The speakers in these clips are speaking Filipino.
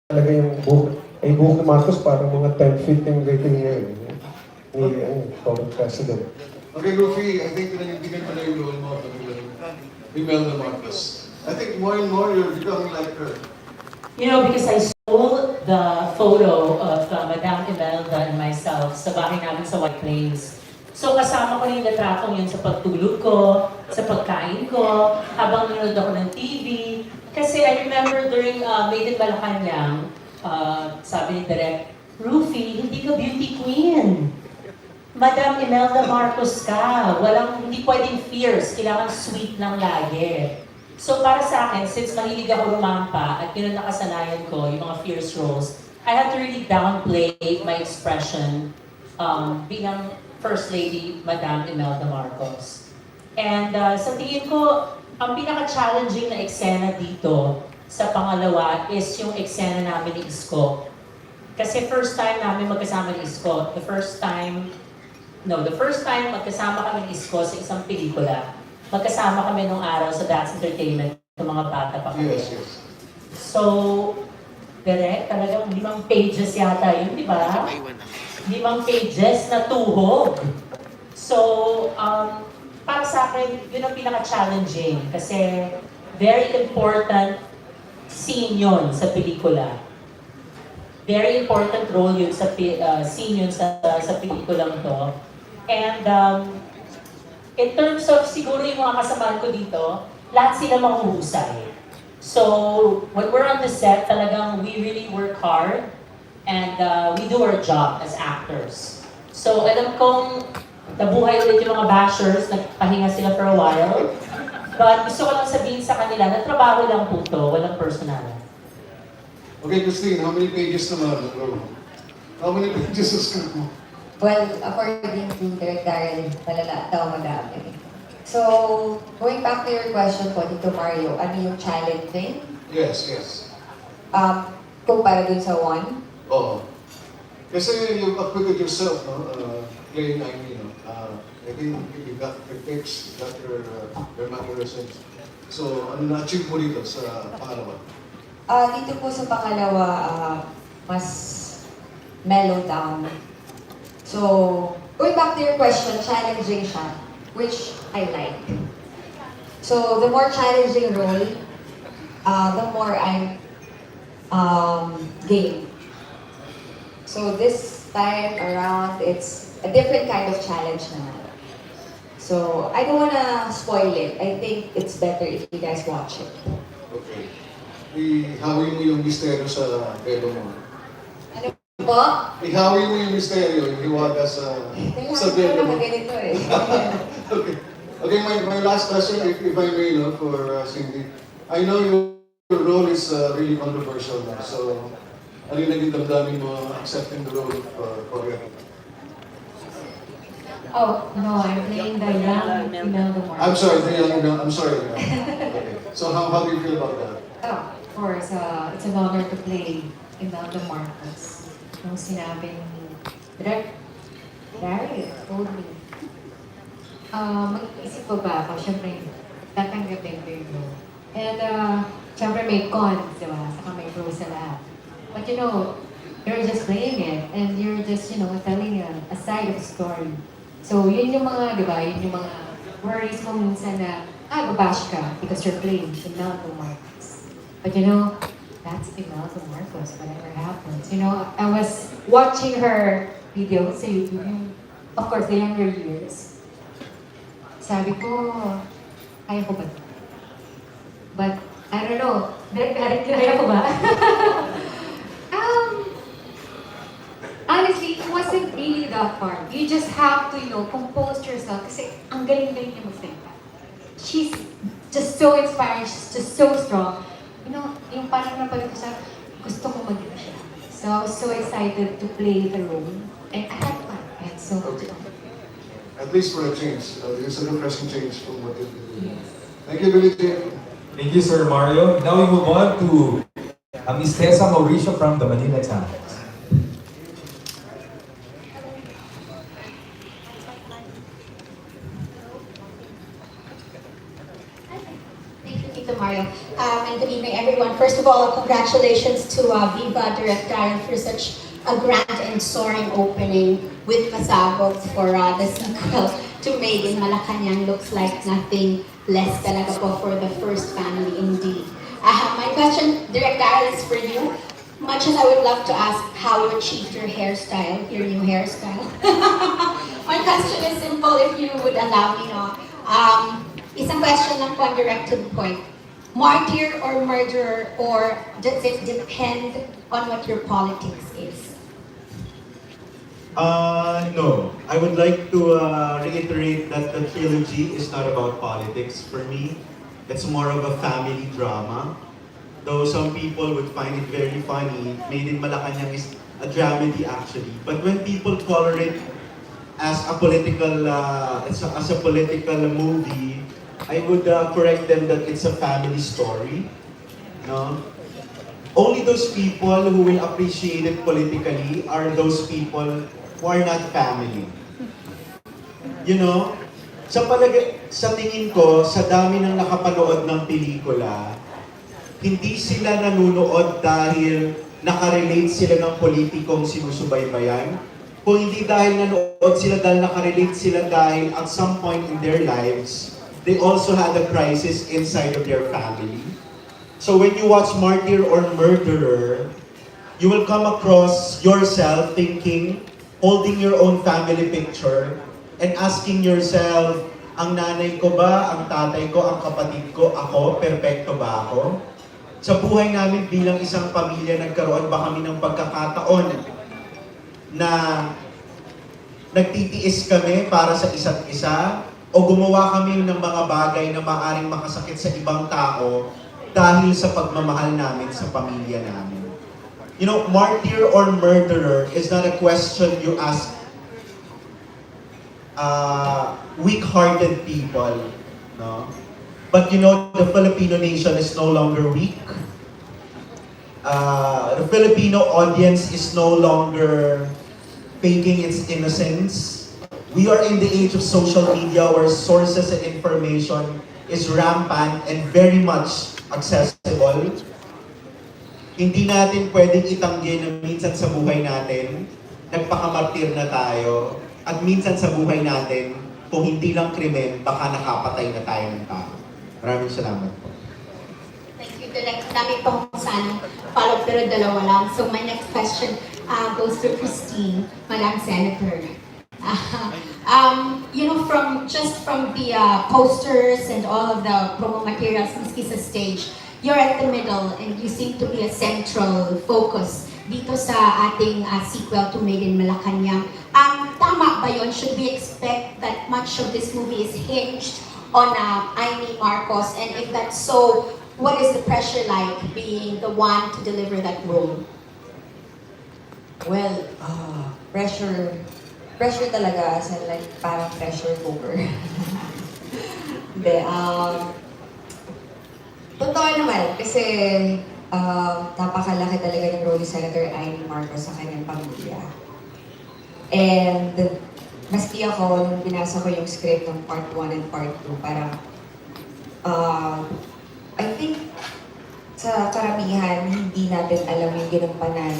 talaga yung buhok ni Marcos parang mga 10 feet yung rating niya ni former president. Okay, Ruffa, I think pinanindigan mo na yung role mo ni Imelda Marcos. I think more and more you're becoming like her. You know, because I stole the photo of Madame Imelda and myself sa bahay namin sa White Plains. So kasama ko rin yung natratong yun sa pagtulog ko, sa pagkain ko, habang nanonood ako ng TV. Kasi I remember during Made in Malacanang, sabi ni Direk, Ruffa, hindi ka beauty queen. Madam Imelda Marcos ka. Hindi pwedeng fierce, kailangan sweet lang lagi. So para sa akin, since mahilig ako rumampa at yun ang nakasanayan ko, yung mga fierce roles, I had to really downplay my expression bilang First Lady, Madam Imelda Marcos. And sa tingin ko, ang pinaka-challenging na eksena dito sa pangalawa is yung eksena namin ni Isko. Kasi first time namin magkasama ni Isko. The first time magkasama kami ni Isko sa isang pelikula. Magkasama kami nung araw sa That's Entertainment, ng mga bata pa kami. Yes, yes. So, direct, talagang 5 pages yata yun, di ba? 5 pages na tuhog. So, para sa akin, yun ang pinaka-challenging kasi very important scene yun sa pelikula. Very important role yun sa scene yun sa pelikulang to. And in terms of siguro yung mga kasamahan ko dito, lahat sila mahuhusay. So, when we're on the set, talagang we really work hard and we do our job as actors. So, alam kong nabuhay ulit yung mga bashers, nagpahinga sila for a while. But gusto ko lang sabihin sa kanila na trabaho lang po to, walang personalan. Okay, Cristine, how many pages naman? How many pages sa script mo? Well, according to Direk Darren, malala daw madami. So, going back to your question po, Tito Mario, ano yung challenging? Yes, yes. Kumpara dun sa one? Oo. Kasi you acquitted yourself, no? Playing Amy, no? I think you got your tips, you got your mannerisms. So, ano na-achieve mo dito sa pangalawa? Dito po sa pangalawa, mas mellow down. So, going back to your question, challenging siya, which I like. So, the more challenging role, the more I'm game. So, this time around, it's a different kind of challenge naman. So, I don't wanna spoil it. I think it's better if you guys watch it. Okay. Ihawi mo yung misteryo sa pelo mo. Ano po? Ihawi mo yung misteryo, yung hiwaga sa pelo mo. Ganito eh. Okay. Okay, my last question, if I may, no, for Cindy. I know your role is really controversial now, so ano yung naging damdamin mo accepting the role of Korea? Oh, no, I'm playing the young Imelda Marcos. I'm sorry. Okay. So how do you feel about that? Oh, of course, it's an honor to play Imelda Marcos. Nung sinabi ni Direk Larry told me, mag-isip ko ba ako, syempre, tatanggapin ko yung role. And, syempre may cons, di ba? Saka may pros sa lahat. But you know, you're just playing it, and you're just, telling a side of the story. So, yun yung mga, di ba, yun yung mga worries mo minsan na, babash ka because you're playing Imelda Marcos. But that's Imelda Marcos, whatever happens. I was watching her video sa YouTube, of course, the younger years. Sabi ko, kaya ko ba ito? But, I don't know, direct kaya ko ba? Honestly, it wasn't really that hard. You just have to, compose yourself kasi ang galing-galing niya magsalita. She's just so inspiring, she's just so strong. Yung parang napalik ko siya, gusto ko maging siya. So I was so excited to play the role. And I had fun. I had so much fun. At least for a change. It's a refreshing change from what you've been doing. Yes. Thank you, Billy J. Thank you, Sir Mario. Now we move on to Ms. Tessa Mauricio from the Manila Times. Thank you, Tito Mario. My and good evening, everyone. First of all, congratulations to Viva Direct Karen for such a grand and soaring opening with pasabog for the sequel to Made in Malacanang. Looks like nothing less talaga po for the first family indeed. My question, Direct Karen, is for you. Much as I would love to ask how you achieved your hairstyle, your new hairstyle. My question is simple, if you would allow me, no? Isang question lang po, direct to the point. Martyr or murderer, or does it depend on what your politics is? No. I would like to reiterate that the trilogy is not about politics for me. It's more of a family drama. Though some people would find it very funny, Made in Malacanang is a dramedy actually. But when people color it as a political, as a political movie, I would correct them that it's a family story. No? Only those people who will appreciate it politically are those people who are not family. You know, sa tingin ko, sa dami ng nakapanood ng pelikula, hindi sila nanunood dahil nakarelate sila ng politikong sinusubaybayan. Kung hindi dahil nanood sila dahil nakarelate sila dahil at some point in their lives, they also had a crisis inside of their family. So when you watch Martyr or Murderer, you will come across yourself thinking, holding your own family picture, and asking yourself, ang nanay ko ba, ang tatay ko, ang kapatid ko, ako, perpekto ba ako? Sa buhay namin bilang isang pamilya, nagkaroon ba kami ng pagkakataon na nagtitiis kami para sa isa't isa? O gumawa kami ng mga bagay na maaaring makasakit sa ibang tao dahil sa pagmamahal namin sa pamilya namin. You know, martyr or murderer is not a question you ask weak-hearted people, no? But you know, the Filipino nation is no longer weak. The Filipino audience is no longer faking its innocence. We are in the age of social media where sources and information is rampant and very much accessible. Hindi natin pwedeng itanggi na minsan sa buhay natin, nagpakamartir na tayo, at minsan sa buhay natin, kung hindi lang krimen, baka nakapatay na tayo ng tao. Maraming salamat po. Thank you, Direk. Dami pa kung saan follow, pero dalawa lang. So my next question goes to Cristine, Madam Senator. You know, from the posters and all of the promo materials, miski sa stage, you're at the middle and you seem to be a central focus dito sa ating sequel to Made in Malacanang. Tama ba yun? Should we expect that much of this movie is hinged on Amy Marcos? And if that's so, what is the pressure like being the one to deliver that role? Well, pressure talaga as in like parang pressure cooker. Hindi, totoo naman kasi napakalaki talaga ng role ni Senator Amy Marcos sa kanyang pamilya. And maski ako, nung binasa ko yung script ng part 1 and part 2, parang I think sa karamihan, hindi natin alam yung ginampanan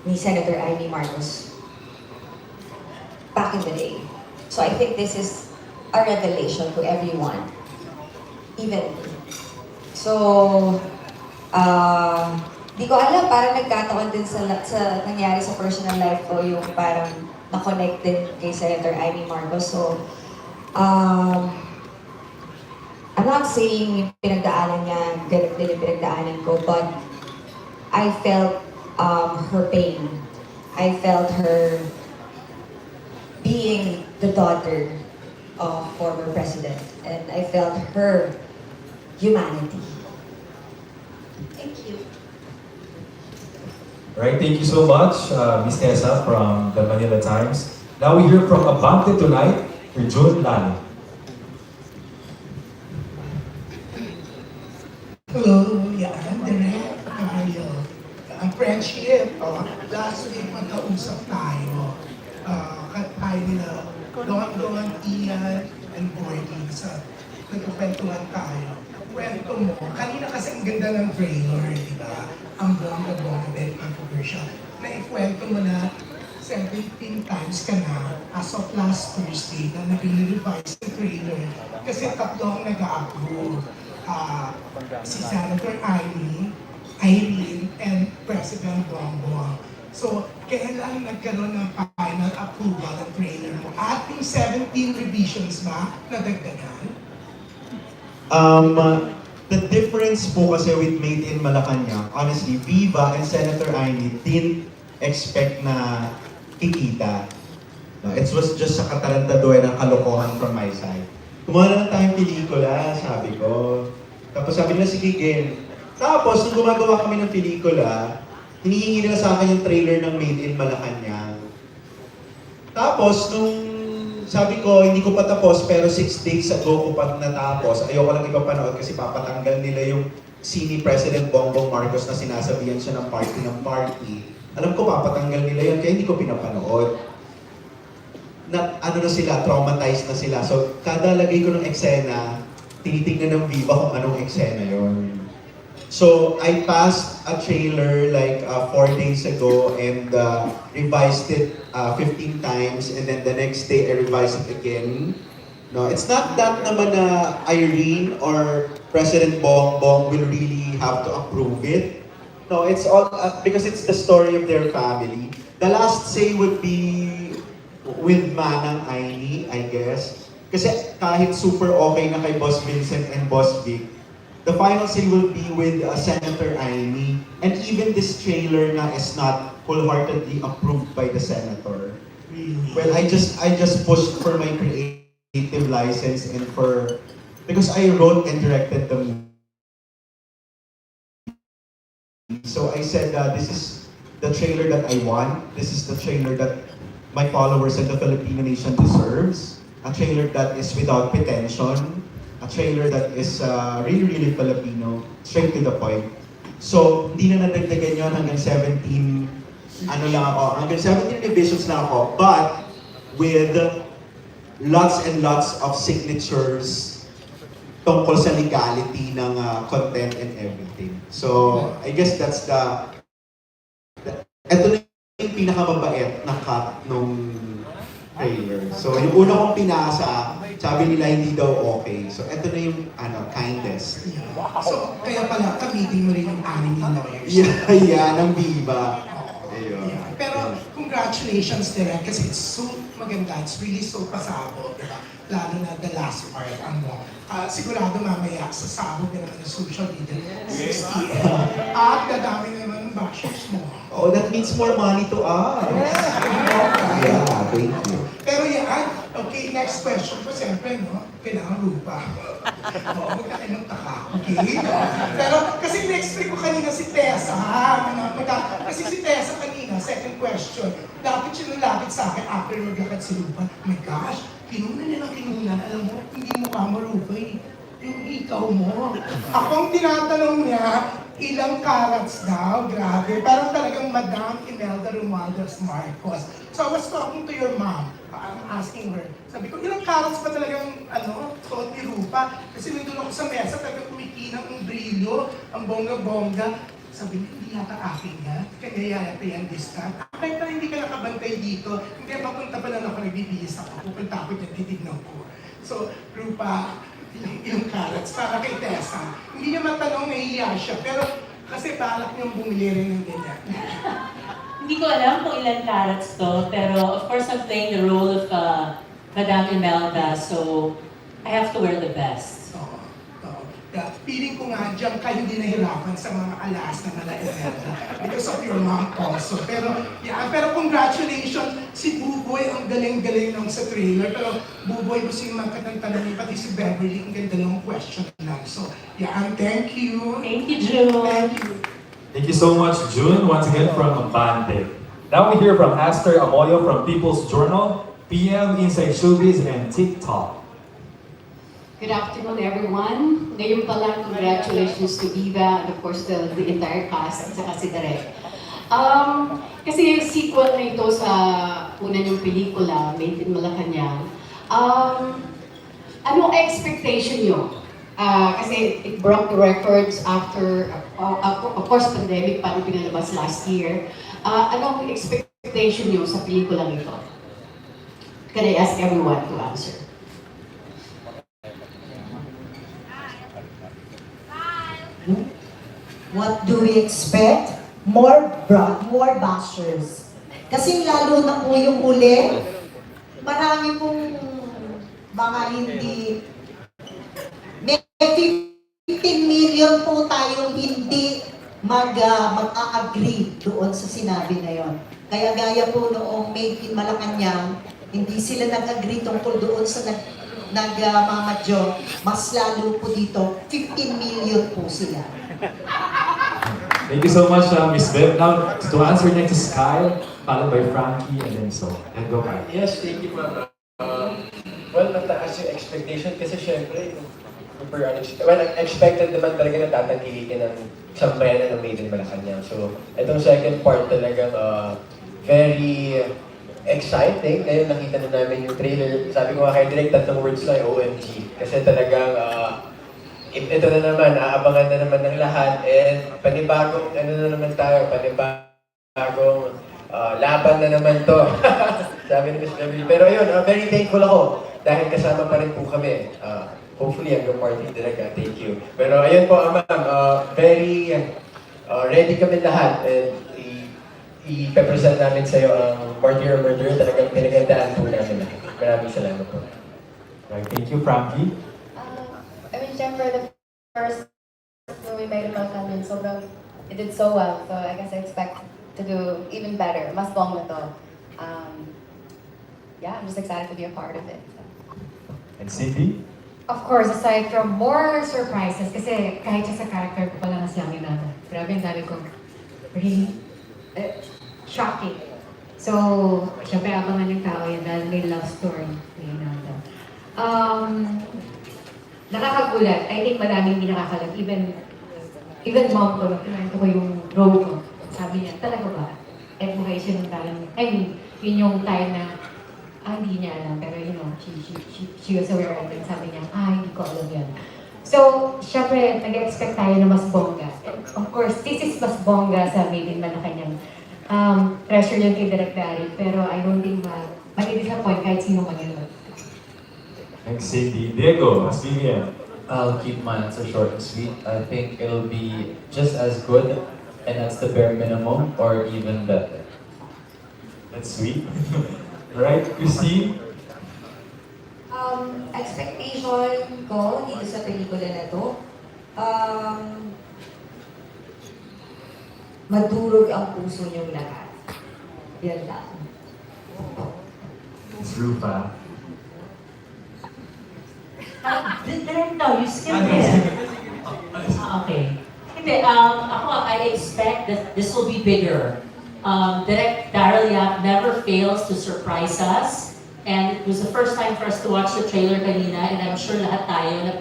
ni Senator Amy Marcos back in the day. So I think this is a revelation to everyone, even me. So, di ko alam, parang nagkataon din sa nangyari sa personal life ko yung parang na-connect din kay Senator Amy Marcos. So, I'm not saying yung pinagdaanan niya, ganit din yung pinagdaanan ko, but I felt her pain. I felt her being the daughter of former president. And I felt her humanity. Thank you. Right, thank you so much, Ms. Tessa from the Manila Times. Now we hear from Abante Tonight, for June Lani. Hello, yeah, Direk. How are you? Ang friendship, last week magkausap tayo. Tayo nila, Don, Ian, and Gordy. Nagkakwentuhan tayo. ikwento mo, kanina kasi ang ganda ng trailer, di ba? Ang bongga-bongga, very controversial. Na ikwento mo na 17 times ka na as of last Thursday na nag-revise the trailer kasi tatlo ang nag-a-approve. Si Senator Irene, and President Bongbong. So, kailan nagkaroon ng final approval ng trailer mo? At yung 17 revisions ba nadagdagan? The difference po kasi with Made in Malacanang, honestly, Viva and Senator Irene didn't expect na kikita. No, it was just sa katarantaduhan ng kalokohan from my side. Gumawa na lang tayong pelikula, sabi ko. Tapos sabi nila, sige, game. Tapos, nung gumagawa kami ng pelikula, hinihingi nila sa akin yung trailer ng Made in Malacanang. Tapos, nung sabi ko, hindi ko pa tapos, pero 6 days ago ko pa natapos. Ayoko lang ipapanood kasi papatanggal nila yung si President Bongbong Marcos na sinasabihan siya ng party. Alam ko papatanggal nila yun, kaya hindi ko pinapanood. Ano na sila, traumatized na sila. So, kada lagay ko ng eksena, tinitingnan ng Viva kung anong eksena yon. So, I passed a trailer like 4 days ago and revised it 15 times, and then the next day I revised it again. No, it's not that naman na Irene or President Bongbong will really have to approve it. No, it's all because it's the story of their family. The last say would be with Manang Aini, I guess. Kasi kahit super okay na kay Boss Vincent and Boss Vic, the final say will be with Senator Aini. And even this trailer na is not wholeheartedly approved by the senator. Really? Well, I just pushed for my creative license and because I wrote and directed the movie. So I said, this is the trailer that I want. This is the trailer that my followers and the Filipino nation deserves. A trailer that is without pretension. A trailer that is really, really Filipino, straight to the point. So, hindi na nadagdagan yun hanggang 17 divisions lang ako, but with lots and lots of signatures tungkol sa legality ng content and everything. So, I guess that's ito na yung pinakamabait na cut nung trailer. So, yung una kong pinasa, sabi nila hindi daw okay. So, ito na yung kindest. Yeah. So, kaya pala, kamitin mo rin yung anim na lawyers. Yeah, ng Viva. Ayun. Yeah. Pero, congratulations direct kasi it's so maganda. It's really so pasabog, diba? Lalo na the last part, sigurado mamaya sa sabog na naman ng social media, 60. At dadami naman ng bashers mo. Oh, that means more money to us. Yeah, thank you. Pero yan, okay, next question ko, siyempre, no? Kailangan Ruffa. Oo, huwag na kayo ng taka, okay? Pero, kasi next week ko kanina si Tessa, kasi si Tessa kanina, second question, dapat siya nalapit sa akin after maglakad si Ruffa. Oh my gosh, kinuna niya ng kinuna, alam mo, hindi mukha mo Ruffa eh. Yung ikaw mo. Ako ang tinatanong niya, ilang carats daw, grabe. Parang talagang Madam Imelda Romualdez Marcos. So I was talking to your mom. I'm asking her. Sabi ko, ilang carats pa talagang, suot ni Ruffa? Kasi nandun ako sa mesa, talagang kumikinang ang brilyo, ang bongga-bongga. Sabi niya, hindi yata akin yan. Kaya yata yan this time. Kahit pala hindi ka nakabantay dito, hindi papunta pa lang ako, nagbibihis ako. Pupunta ako dyan, titignan ko. So, Ruffa, ilang carats para kay Tessa. Hindi niya matanong, nahihiya siya. Pero kasi balak niyang bumili rin ng ganyan. Hindi ko alam kung ilan carats to, pero of course I'm playing the role of Madame Imelda, so I have to wear the best. Oo. Feeling ko nga dyan ka hindi nahirapan sa mga alas na mala Imelda because of your mom also. Pero congratulations, si Buboy ang galing-galing nung sa trailer. Pero Buboy gusto yung magkatantanan niya, pati si Beverly, ang ganda ng question lang. So, thank you. Thank you, June. Thank you. Thank you so much, June, once again from Abante. Now we hear from Aster Amoyo from People's Journal, PM Inside Showbiz, and TikTok. Good afternoon, everyone. Ngayon pa lang, congratulations to Viva and of course the entire cast at saka si Direk. Kasi yung sequel na ito sa una niyong pelikula, Made in Malacanang, anong expectation niyo Kasi it broke the records after, of course, pandemic, parang pinalabas last year. Anong expectation niyo sa pelikulang ito? Can I ask everyone to answer? What do we expect? More bashers. Kasi lalo na po yung huli, marami pong mga hindi, may 15 million po tayong hindi mag-a-agree doon sa sinabi na yon. Kaya gaya po noong Made in Malacanang, hindi sila nag-agree tungkol doon sa nagmamadyo, mas lalo po dito, 15 million po sila. Thank you so much, Miss Bev. Now, to answer next is Kyle, followed by Frankie, and then so. And go, Kyle. Yes, thank you, ma'am. Well, mataas yung expectation kasi syempre, super unexpected. Well, expected naman talaga na tatangkilikin ng sambayanan ng Made in Malacanang. So, itong second part talagang very exciting. Ngayon nakita na namin yung trailer. Sabi ko nga kay Direk, tatlong words lang, OMG. Kasi talagang ito na naman, aabangan na naman ng lahat. And panibagong, ano na naman tayo, panibagong laban na naman to. Sabi ni Ms. Beverly. Pero yun, very thankful ako. Dahil kasama pa rin po kami. Hopefully, hanggang party talaga. Thank you. Pero ayun po, ma'am, very ready kami lahat. And i-present namin sa iyo ang Martyr. Talagang pinagandaan po namin lahat. Maraming salamat po. Right, thank you, Frankie. I mean, syempre, the first movie Made in Malacanang, sobrang, it did so well. So I guess I expect to do even better. Mas bongga to. Yeah, I'm just excited to be a part of it. So. And Cindy? Of course, aside from more surprises, kasi kahit sa character ko pa lang as Laminata, grabe ang dami kong really shocking. So, syempre abangan ng tao yan dahil may love story ni Nanda. Nakakagulat. I think madaming hindi nakakalat. Even mom ko, kinanto ko yung role ko. Sabi niya, talaga ba? Eh, buhay siya ng talang. I mean, yun yung time na, hindi niya alam. Pero you know, she was aware of it. Sabi niya, hindi ko alam yan. So, syempre, nag-expect tayo na mas bongga. And of course, this is mas bongga sa Made in Malacanang. Pressure yun kay Direk Daryl, pero I don't think mali-disappoint kahit sino man yun. Thanks, Cindy. Diego, as Vivian. I'll keep my answer short and sweet. I think it'll be just as good, and that's the bare minimum, or even better. That's sweet. Right, Cristine? Expectation ko dito sa pelikula na to, madurog ang puso niyong lahat. Yan lang. It's Ruffa. Direct daw, you skipped it. Okay. Hindi, ako, I expect that this will be bigger. Direct Daryl Yap never fails to surprise us. And it was the first time for us to watch the trailer kanina, and I'm sure lahat tayo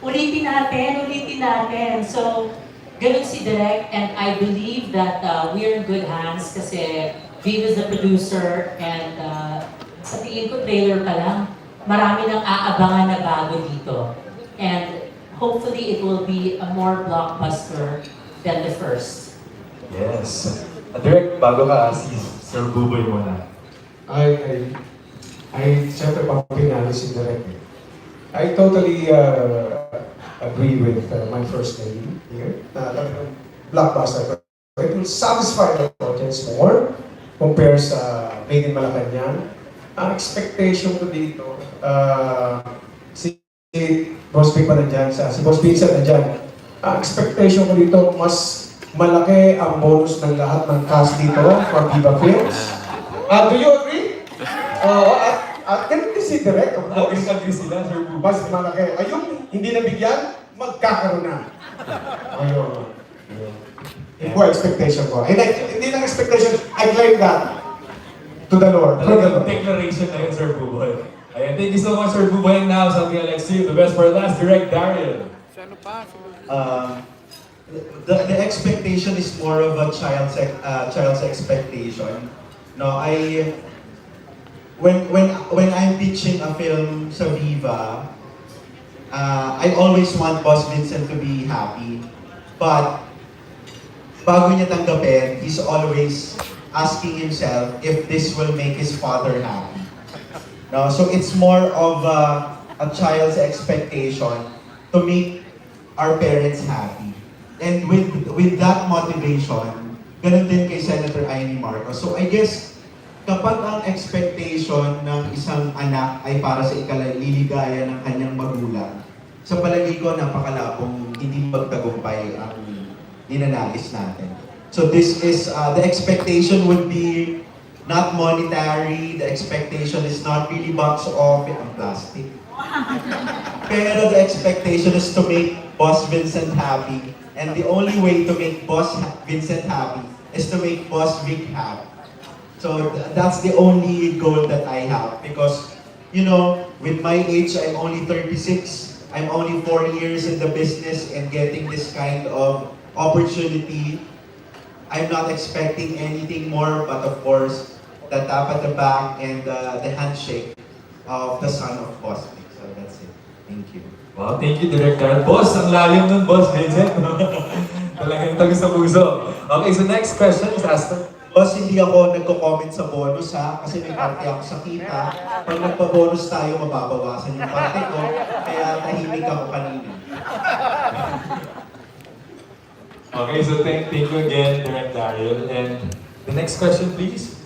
ulitin natin. So, ganun si Direk, and I believe that we're in good hands kasi Viv is the producer, and sa tingin ko trailer pa lang, marami nang aabangan na bago dito. And hopefully it will be a more blockbuster than the first. Yes. Direct, bago ka, si Sir Buboy muna. Siyempre, pang-pinali si Direk. I totally agree with my first lady here. Blockbuster. It will satisfy the audience more compared sa Made in Malacanang. Ang expectation ko dito, si Boss P pa nandyan, si Boss Vincent nandyan. Ang expectation ko dito, mas malaki ang bonus ng lahat ng cast dito from Viva Films. Do you agree? At ganun din si Direk. Agree sila, Sir Buboy. Mas malaki. Ayun, hindi nabigyan, magkakaroon na. Ayun. Yun po expectation ko. Hindi lang expectation, I claim that to the Lord. Talagang declaration na yun, Sir Buboy. Ayan, thank you so much, Sir Buboy. And now, something I'd like to see the best for last, Direct Daryl. The expectation is more of a child's expectation. No, when I'm pitching a film sa Viva, I always want Boss Vincent to be happy. But bago niya tanggapin, he's always asking himself if this will make his father happy. No, so it's more of a child's expectation to make our parents happy. And with that motivation, ganun din kay Senator Amy Marcos. So I guess, kapag ang expectation ng isang anak ay para sa ikaliligaya ng kanyang magulang, sa palagay ko napakalabong hindi magtagumpay ang ninanais natin. So this is, the expectation would be not monetary, the expectation is not really box office, ang plastic. Pero the expectation is to make Boss Vincent happy. And the only way to make Boss Vincent happy is to make Boss Vic happy. So that's the only goal that I have. Because, you know, with my age, I'm only 36. I'm only 4 years in the business and getting this kind of opportunity. I'm not expecting anything more, but of course, the tap at the back and the handshake of the son of Boss Vic. So that's it. Thank you. Wow, thank you, Director. Boss, ang lalim nun, Boss Vincent. Talagang tagos sa puso. Okay, so next question is Aston. Boss, hindi ako nagko-comment sa bonus ha, kasi may parte ako sa kita. Pag nagpa-bonus tayo, mababawasan yung parte ko, kaya tahimik ako kanina. Okay, so thank you again, Direct Daryl. And the next question, please.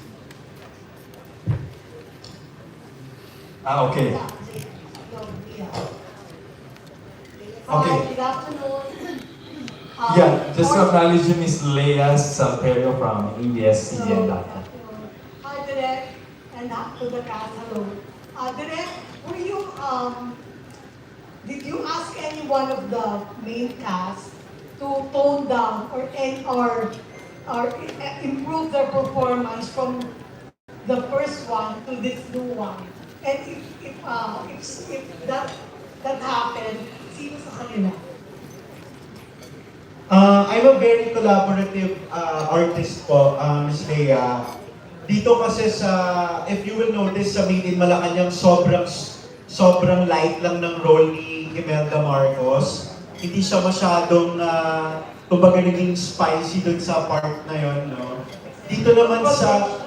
Okay. Okay. Good afternoon. Yeah, just to acknowledge you, Ms. Leia Salperio from ABS-CBN.com. Hi, Direk, and to the cast, hello. Direk, were you, did you ask any one of the main cast to tone down or improve their performance from the first one to this new one? And if that happened, sino sa kanila? I'm a very collaborative artist po, Ms. Leia. Dito kasi sa, if you will notice sa Made in Malacanang, sobrang light lang ng role ni Imelda Marcos. Hindi siya masyadong, kumbaga naging spicy dun sa part na yon, no? Dito naman sa...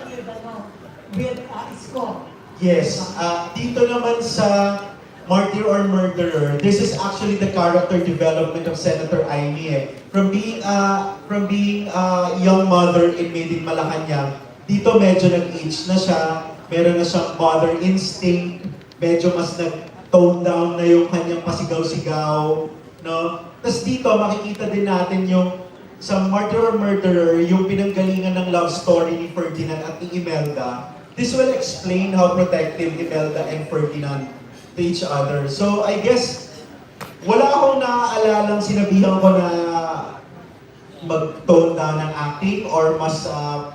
With Isko. Yes, dito naman sa Martyr or Murderer, this is actually the character development of Senator Amy. From being a young mother in Made in Malacanang, dito medyo nag-age na siya, meron na siyang mother instinct, medyo mas nag-tone down na yung kanyang pasigaw-sigaw, no? Tapos dito makikita din natin yung sa Martyr or Murderer, yung pinanggalingan ng love story ni Ferdinand at ni Imelda. This will explain how protective Imelda and Ferdinand to each other. So I guess, wala akong naaalalang sinabihan ko na mag-tone down ng acting or mas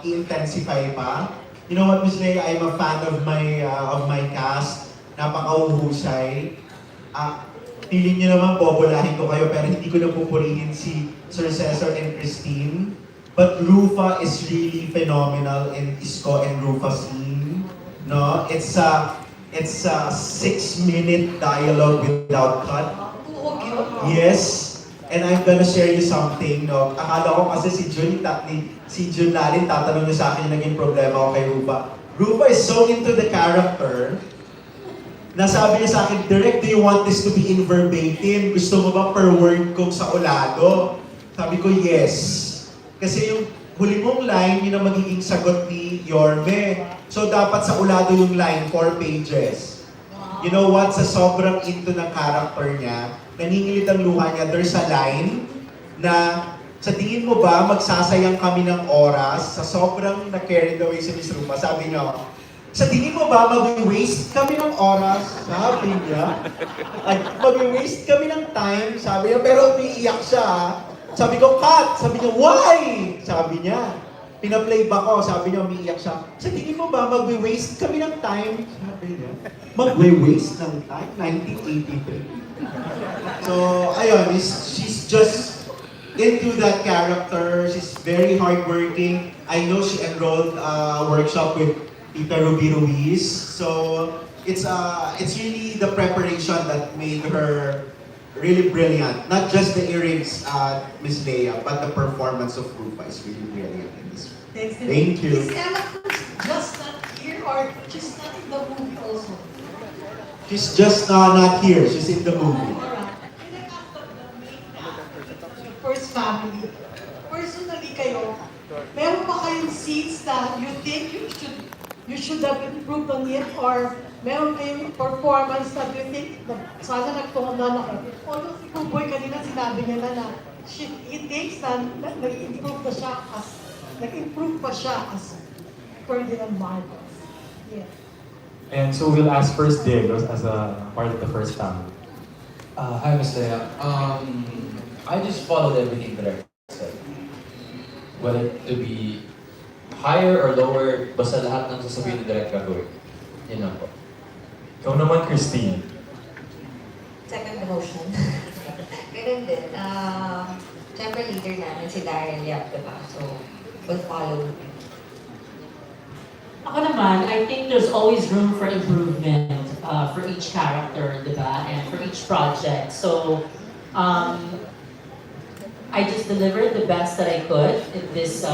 i-intensify pa. You know what, Ms. Leia, I'm a fan of my cast. Napakauhusay. Feeling niyo naman, bobolahin ko kayo, pero hindi ko na pupurihin si Sir Cesar and Cristine. But Ruffa is really phenomenal in Isko and Ruffa scene. No? It's a 6-minute dialogue without cut. Yes. And I'm gonna share you something. No? Akala ko kasi si Jun Lalin tatanong niya sa akin yung naging problema ko kay Ruffa. Ruffa is so into the character na sabi niya sa akin, Direk, do you want this to be in verbatim? Gusto mo ba per word kong sa ulado? Sabi ko, yes. Kasi yung huli mong line, yun ang magiging sagot ni Yorme. So dapat sa ulado yung line, 4 pages. You know what? Sa sobrang into ng character niya, nangingilit ang luha niya, there's a line na sa tingin mo ba magsasayang kami ng oras sa sobrang na-carried away si Miss Ruffa? Sabi niya, sa tingin mo ba mag-waste kami ng oras? Sabi niya. Ay, mag-waste kami ng time? Sabi niya, pero umiiyak siya. Sabi ko, cut! Sabi niya, why? Sabi niya. Pina-playback ko, sabi niya, umiiyak siya. Sa tingin mo ba mag-waste kami ng time? Sabi niya, mag-waste ng time? 1983. So, ayun, she's just into that character. She's very hardworking. I know she enrolled a workshop with Tita Ruby Ruiz. So, it's really the preparation that made her really brilliant. Not just the earrings, Miss Leia, but the performance of Ruffa is really brilliant in this. Thank you. Is Ella Cruz just not here or she's not in the movie also? She's just not here. She's in the movie. Alright. Can I ask the main actor, the first family, personally kayo, meron ba kayong scenes na you think you should have improved on it or meron kayong performance na you think sana nagtuunan ako? Although si Kuboy kanina sinabi niya na he thinks na nag-improve pa siya as Ferdinand Marcos. Yeah. And so we'll ask first Diego as a part of the first family. Hi, Ms. Leia. I just followed everything that I said. Whether to be higher or lower, basta lahat ng sasabihin ni Direk gagawin. Yun lang po. Ikaw naman, Cristine. Second motion. Ganun din. Siyempre leader namin si Daryl Yap, diba? So, we'll follow him. Ako naman, I think there's always room for improvement for each character, diba? And for each project. So, I just delivered the best that I could in this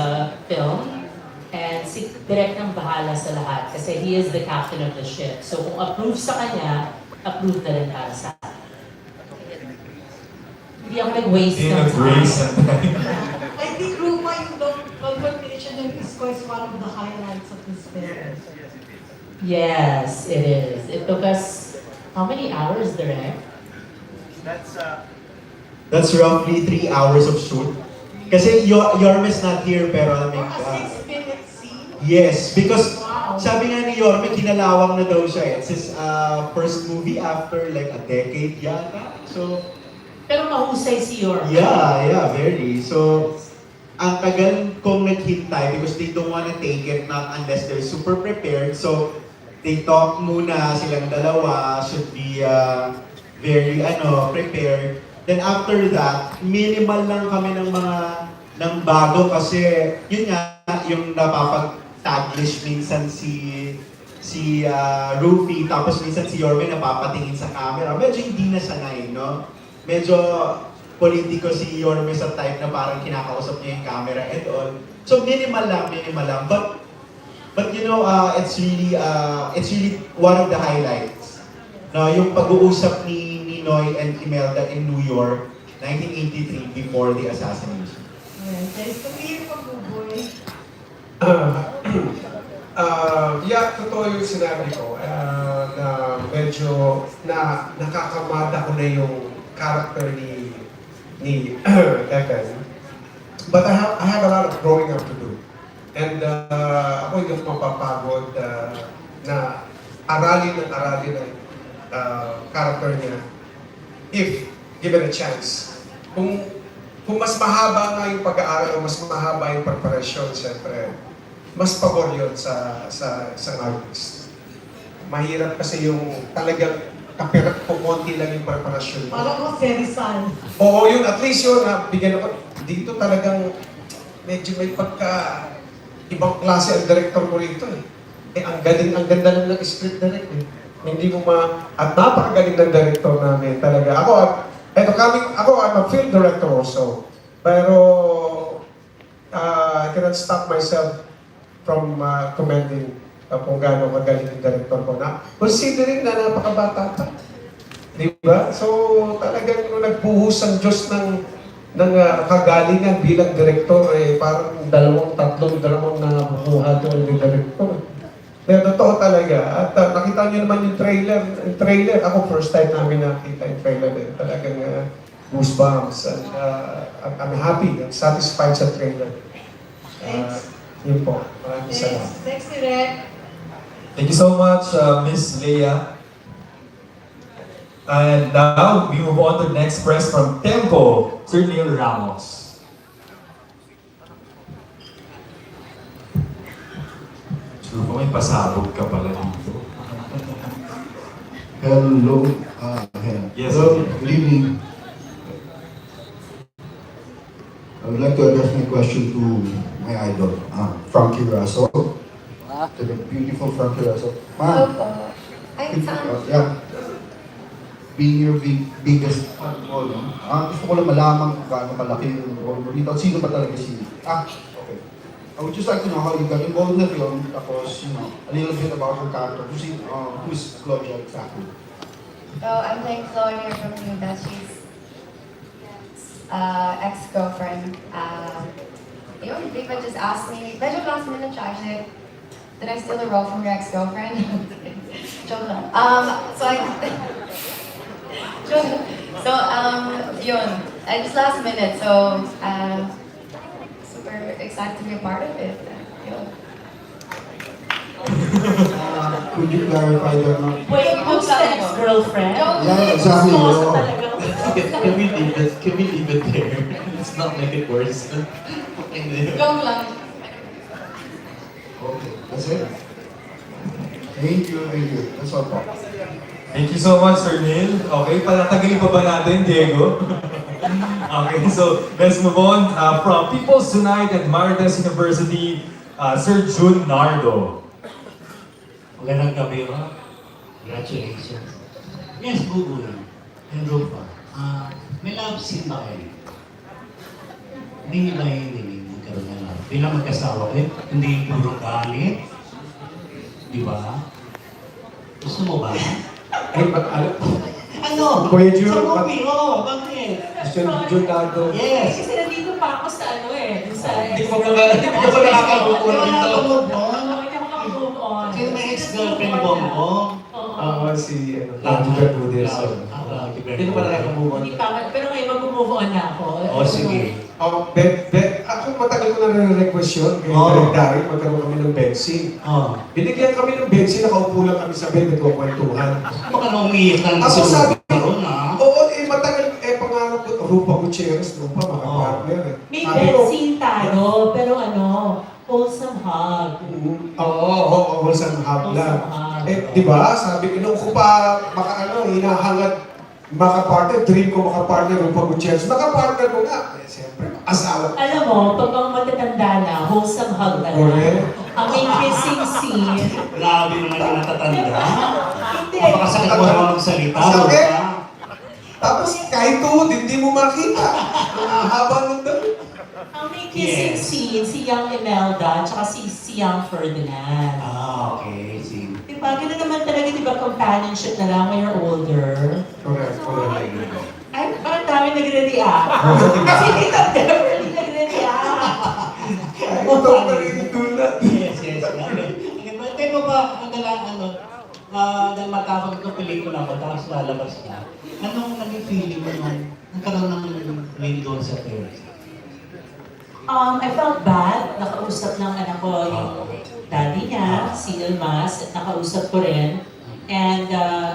film. And si Direk ang bahala sa lahat kasi he is the captain of the ship. So kung approve sa kanya, approve na rin para sa akin. Hindi ako nag-waste ng time. I think Ruffa, yung confrontation ng Isko is one of the highlights of this film. Yes, it is. It took us, how many hours, Direk? That's roughly 3 hours of shoot. Kasi Yorme's not here, pero I mean, Or a 6-minute scene? yes, because sabi nga ni Yorme, kinalawang na daw siya. It's his first movie after like a decade yata. So, pero mahusay si Yorme. Yeah, very. So, ang tagal kong naghintay because they don't wanna take it not unless they're super prepared. So, they talk muna silang dalawa, should be very prepared. Then after that, minimal lang kami ng bago kasi yun nga yung napapag-taglish minsan si Rufy, tapos minsan si Yorme napapatingin sa camera. Medyo hindi na sanay, no? Medyo politiko si Yorme sa type na parang kinakausap niya yung camera and all. So minimal lang. But you know, it's really one of the highlights. No, yung pag-uusap ni Noy and Imelda in New York, 1983, before the assassination. Nice to hear from Kuboy. Yeah, totoo yung sinabi ko na medyo nakakamada ko na yung character ni Evan. But I have a lot of growing up to do. And ako hindi ako mapapagod na aralin ng character niya if given a chance. Kung mas mahaba nga yung pag-aaral o mas mahaba yung preparasyon, siyempre, mas pabor yun sa artist. Mahirap kasi yung talagang kapirat ko konti lang yung preparasyon. Parang ko Ferizal. Oo, yun, at least yun, bigyan ako, dito talagang medyo may ibang klase ang director mo rito eh. Ang ganda lang ng script direct eh. Hindi mo at napakagaling ng director namin talaga. Ako, I'm a film director also. Pero, I cannot stop myself from commending kung gaano kagaling yung director ko na. Considering na napakabata pa. Di ba? So, talagang nagbuhos ang Diyos ng kagalingan bilang director, parang dalawang nabubuha doon ng director. Kaya totoo talaga. At nakita nyo naman yung trailer. Ako first time namin nakita yung trailer. Talagang goosebumps. And I'm happy, I'm satisfied sa trailer. Yun po. Maraming salamat. Thanks, Direk. Thank you so much, Miss Leia. And now, we move on to the next press from Tempo, Sir Neil Ramos. Sure po, may pasabog ka pala dito. Hello. Yes. Hello, good evening. I would like to address my question to my idol, Frankie Russell. To the beautiful Frankie Russell. Ma'am. Ay, saan? Yeah. being your biggest fan mo, no? Gusto ko lang malaman kung gaano kalaki yung role mo dito. Sino ba talaga si... Okay. I would just like to know how you got involved in the film, tapos, a little bit about her character. Who's Claudia exactly? So I'm playing Claudia from Nuda. She's ex-girlfriend. Yun, Viva just asked me, medyo last minute siya, actually, did I steal the role from your ex-girlfriend? Joke lang. Yun, I just last minute, so super excited to be a part of it. Yun. Could you clarify that? Wait, who's the ex-girlfriend? Yeah, exactly. Gusto talaga. Can we leave it there? Let's not make it worse. Joke lang. Okay, that's it. Thank you. That's all po. Thank you so much, Sir Neil. Okay, palatagalin pa ba natin, Diego? Okay, so let's move on. From People's Tonight at Martyr University, Sir Jun Nardo. Magandang gabi ba? Congratulations. Yes, Bubuy and Ruffa. May love scene ba kayo? Hindi niyo ba hindi magkaroon ng love? Bilang magkasawa kayo, hindi puro galit. Di ba? Gusto mo ba? Ano? Kuya Jun, Sa movie, bakit? Jun Nardo. Yes. Kasi nandito pa ako sa ano eh. Hindi ko pa nakaka-move on dito. Move on. Sino may ex-girlfriend Bongbong? Oo, si Lagi Bermudez. Hindi ko pa nakaka-move on. Hindi pa, pero ngayon mag-move on na ako. Sige. Ako matagal ko na request yun. Kaya Daryl, magkaroon kami ng bedsing. Binigyan kami ng bedsing, nakaupo lang kami sa bed, nagkukwentuhan. Baka na umiyak lang Ako sabi, ha? oo, matagal, pangarap ko, Ruffa Gutierrez, Ruffa, mga partner. May bedsing tayo, pero wholesome hug. Oo, wholesome hug lang. Di ba, sabi ko, nung ko pa, hinahangad, makapartner, dream ko makapartner, Ruffa Gutierrez. Makapartner ko nga. Siyempre, asawa. Alam mo, pag ang matatanda na, wholesome hug na lang. Ang may kissing scene. Grabe naman yung natatanda. Napakasakit mo naman magsalita. Sakit. Tapos kahit tuhod, hindi mo makita. Haba ng dami. Ang may kissing scene, si Young Imelda, tsaka si Young Ferdinand. Okay. Diba, gano'n naman talaga, diba, companionship na lang when you're older. Correct. Ay, parang dami nagre-react. Kasi dito, definitely nagre-react. Ito pa rin tulad. Yes. Kaya mo ba, dahil matapag itong pelikula ko, tapos lalabas na, anong naging feeling mo nung nagkaroon ng lane doon sa film? I felt bad. Nakausap ng anak ko yung daddy niya, si Ilmas, at nakausap ko rin. And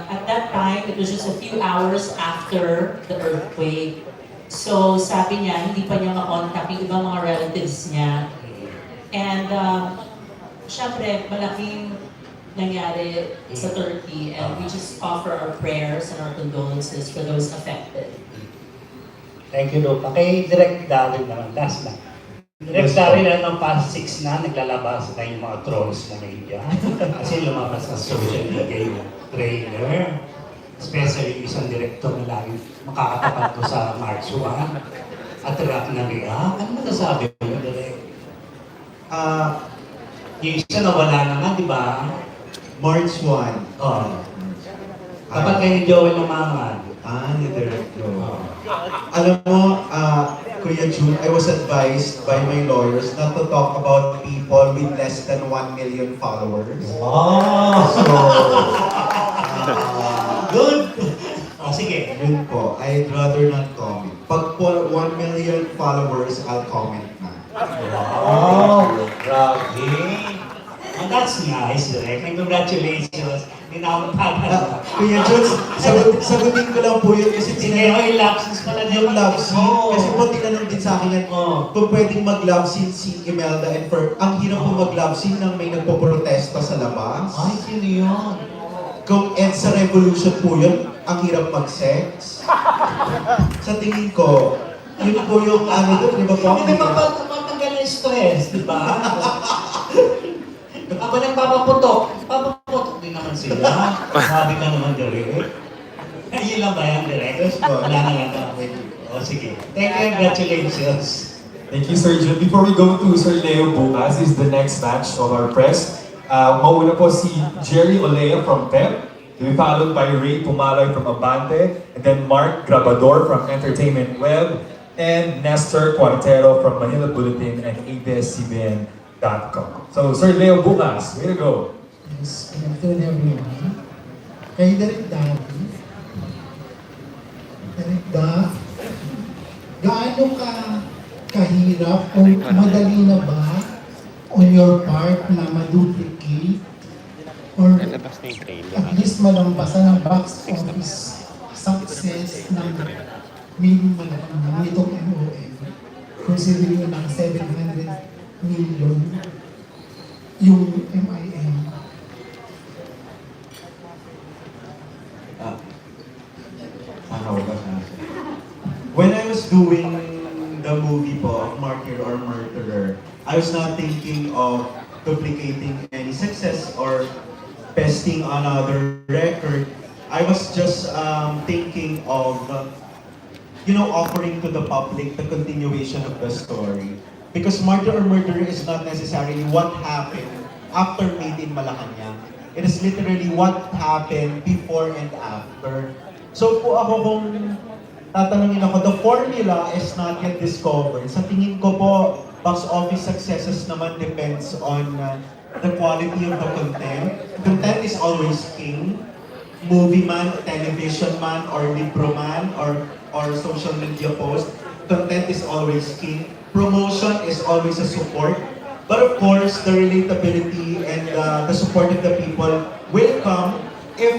at that time, it was just a few hours after the earthquake. So sabi niya, hindi pa niya makontak yung ibang mga relatives niya. And syempre, malaking nangyari sa Turkey, and we just offer our prayers and our condolences for those affected. Thank you, Ruffa. Kay Direct Daryl naman, last na. Direct Daryl na ng past 6 na, naglalabas na yung mga trolls mo ngayon dyan. Kasi lumabas sa social media yung trailer. Especially yung isang director na lagi makakatapat ko sa March 1. At rap na react. Ano masasabi mo, Direct? Yung isa nawala na nga, di ba? March 1. Dapat kayo ni Joel lumangan. Ni Direct Joel. Alam mo, Kuya Jun, I was advised by my lawyers not to talk about people with less than 1 million followers. Wow! So, good! Sige. Yun po, I'd rather not comment. Pag po 1 million followers, I'll comment na. Wow! Grabe! Oh, that's nice, Direk. Congratulations. Hindi na ako magpapala. Kuya Jun, sagutin ko lang po yun kasi yung love scenes pala din. Yung love scene. Kasi po tinanong din sa akin yan, kung pwedeng mag-love scene si Imelda and Fer. Ang hirap po mag-love scene nang may nagpo-protesta sa labas. Ay, sino yun? Kung EDSA Revolution po yun, ang hirap mag-sex. Sa tingin ko, yun po yung doon, di ba po? Hindi ba patanggal yung stress, di ba? Kapag nagpapaputok din naman sila. Sabi ka naman, Direk. Family lang ba yan, direct? Wala na lang ako. O sige. Thank you, congratulations. Thank you, Sir Jun. Before we go to Sir Leo Bukas, is the next batch of our press. Mauna po si Jerry Olea from PEP, to be followed by Ray Pumaloy from Abante, and then Mark Grabador from Entertainment Web, and Nestor Cuartero from Manila Bulletin and ABS-CBN.com. So, Sir Leo Bukas, way to go. Yes, good afternoon everyone. Kay Direk Daddy, Direk Da, gaano ka kahirap o madali na ba on your part na maduplicate or at least malampasan ang box office success ng main malakang nitong MOM, considering na 700 million yung MIM. When I was doing the movie po of Martyr or Murderer, I was not thinking of duplicating any success or besting another record. I was just thinking of, offering to the public the continuation of the story. Because Martyr or Murderer is not necessarily what happened after Made in Malacanang. It is literally what happened before and after. So po ako kung tatanungin ako, the formula is not yet discovered. Sa tingin ko po, box office successes naman depends on the quality of the content. Content is always king. Movie man, television man, or libro man, or social media post. Content is always king. Promotion is always a support. But of course, the relatability and the support of the people will come if